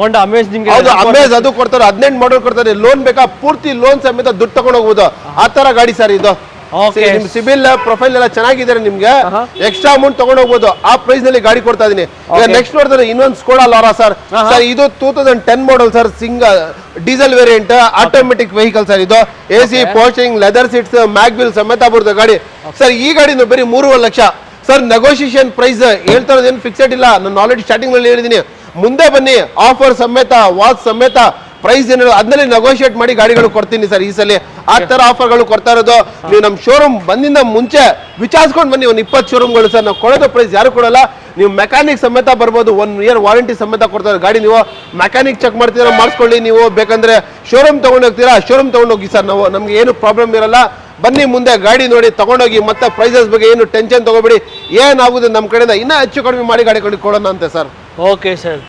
ಹೋಂಡಾ ಅಮೇಜ್ ನಿಮ್ಗೆ ಅಮೇಜ್ ಅದು ಕೊಡ್ತಾರೆ, 18 ಮಾಡೆಲ್ ಕೊಡ್ತಾರೆ. ಲೋನ್ ಬೇಕಾ, ಪೂರ್ತಿ ಲೋನ್ ಸಮೇತ ದುಡ್ಡು ತಗೊಂಡು ಹೋಗ್ಬೋದು, ಆ ತರ ಗಾಡಿ ಸರ್ ಇದು. Okay. ನಿಮ್ ಸಿಬಿಲ್ ಪ್ರೊಫೈಲ್ ಎಲ್ಲ ಚೆನ್ನಾಗಿದ್ದಾರೆ ನಿಮ್ಗೆ ಎಕ್ಸ್ಟ್ರಾ ಅಮೌಂಟ್ ತಗೊಂಡು ಹೋಗ್ಬೋದು. ಆ ಪ್ರೈಸ್ ನಲ್ಲಿ ಗಾಡಿ ಕೊಡ್ತಾ ಇದೀನಿ. ಈಗ ನೆಕ್ಸ್ಟ್ ನೋಡಿದ್ರೆ ಇನ್ನೊಂದು ಸ್ಕೋಡಾ ಲಾರಾ ಸರ್. ಸರ್ ಇದು 2010 model sir, diesel variant automatic vehicle sir. ಇದು AC posting, leather seats, mag wheel ಸಮೇತ ಬರುತ್ತೆ ಗಾಡಿ. ಸರ್ ಈ ಗಾಡಿನ ಬರೀ 3.5 ಲಕ್ಷ ಸರ್. ನೆಗೋಷಿಯೇಷನ್ ಪ್ರೈಸ್ ಹೇಳ್ತಾ ಇರೋದೇನು ಫಿಕ್ಸೆಡ್ ಇಲ್ಲ. ನಾನು ಆಲ್ರೆಡಿ ಸ್ಟಾರ್ಟಿಂಗ್ ನಲ್ಲಿ ಹೇಳಿದೀನಿ. ಮುಂದೆ ಬನ್ನಿ, ಆಫರ್ ಸಮೇತ, ವಾಚ್ ಸಮೇತ ಪ್ರೈಸ್ ಏನು ಅದನ್ನಲ್ಲಿ ನೆಗೋಷಿಯೇಟ್ ಮಾಡಿ ಗಾಡಿಗಳು ಕೊಡ್ತೀನಿ ಸರ್. ಈ ಸಲ ಆ ತರ ಆಫರ್ಗಳು ಕೊಡ್ತಾ ಇರೋದು. ನೀವು ನಮ್ಮ ಶೋರೂಮ್ ಬಂದಿಂದ ಮುಂಚೆ ವಿಚಾರಿಸ್ಕೊಂಡು ಬನ್ನಿ. ಒಂದು 20 ಶೋರೂಮ್ಗಳು ಸರ್. ನಾವು ಕೊಡೋದು ಪ್ರೈಸ್ ಯಾರು ಕೊಡಲ್ಲ. ನೀವು ಮೆಕ್ಯಾನಿಕ್ ಸಮೇತ ಬರ್ಬೋದು, 1 ಇಯರ್ ವಾರಂಟಿ ಸಮೇತ ಕೊಡ್ತಾರೆ ಗಾಡಿ. ನೀವು ಮೆಕ್ಯಾನಿಕ್ ಚೆಕ್ ಮಾಡ್ತೀರಾ ಮಾಡಿಸ್ಕೊಳ್ಳಿ. ನೀವು ಬೇಕಂದ್ರೆ ಶೋರೂಮ್ ತಗೊಂಡು ಹೋಗ್ತೀರಾ, ಶೋರೂಮ್ ತಗೊಂಡು ಹೋಗಿ ಸರ್. ನಮ್ಗೆ ಏನು ಪ್ರಾಬ್ಲಮ್ ಇರಲ್ಲ. ಬನ್ನಿ ಮುಂದೆ ಗಾಡಿ ನೋಡಿ ತಗೊಂಡೋಗಿ. ಮತ್ತೆ ಪ್ರೈಸಸ್ ಬಗ್ಗೆ ಏನು ಟೆನ್ಷನ್ ತಗೋಬೇಡಿ. ಏನಾಗುತ್ತೆ ನಮ್ಮ ಕಡೆಯಿಂದ ಇನ್ನೂ ಹೆಚ್ಚು ಕಡಿಮೆ ಮಾಡಿ ಗಾಡಿ ಕೊಡೋಣ ಅಂತೆ ಸರ್. Okay sir.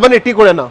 ಬನ್ನಿ ಟೀ ಕುಡಿಯೋಣ.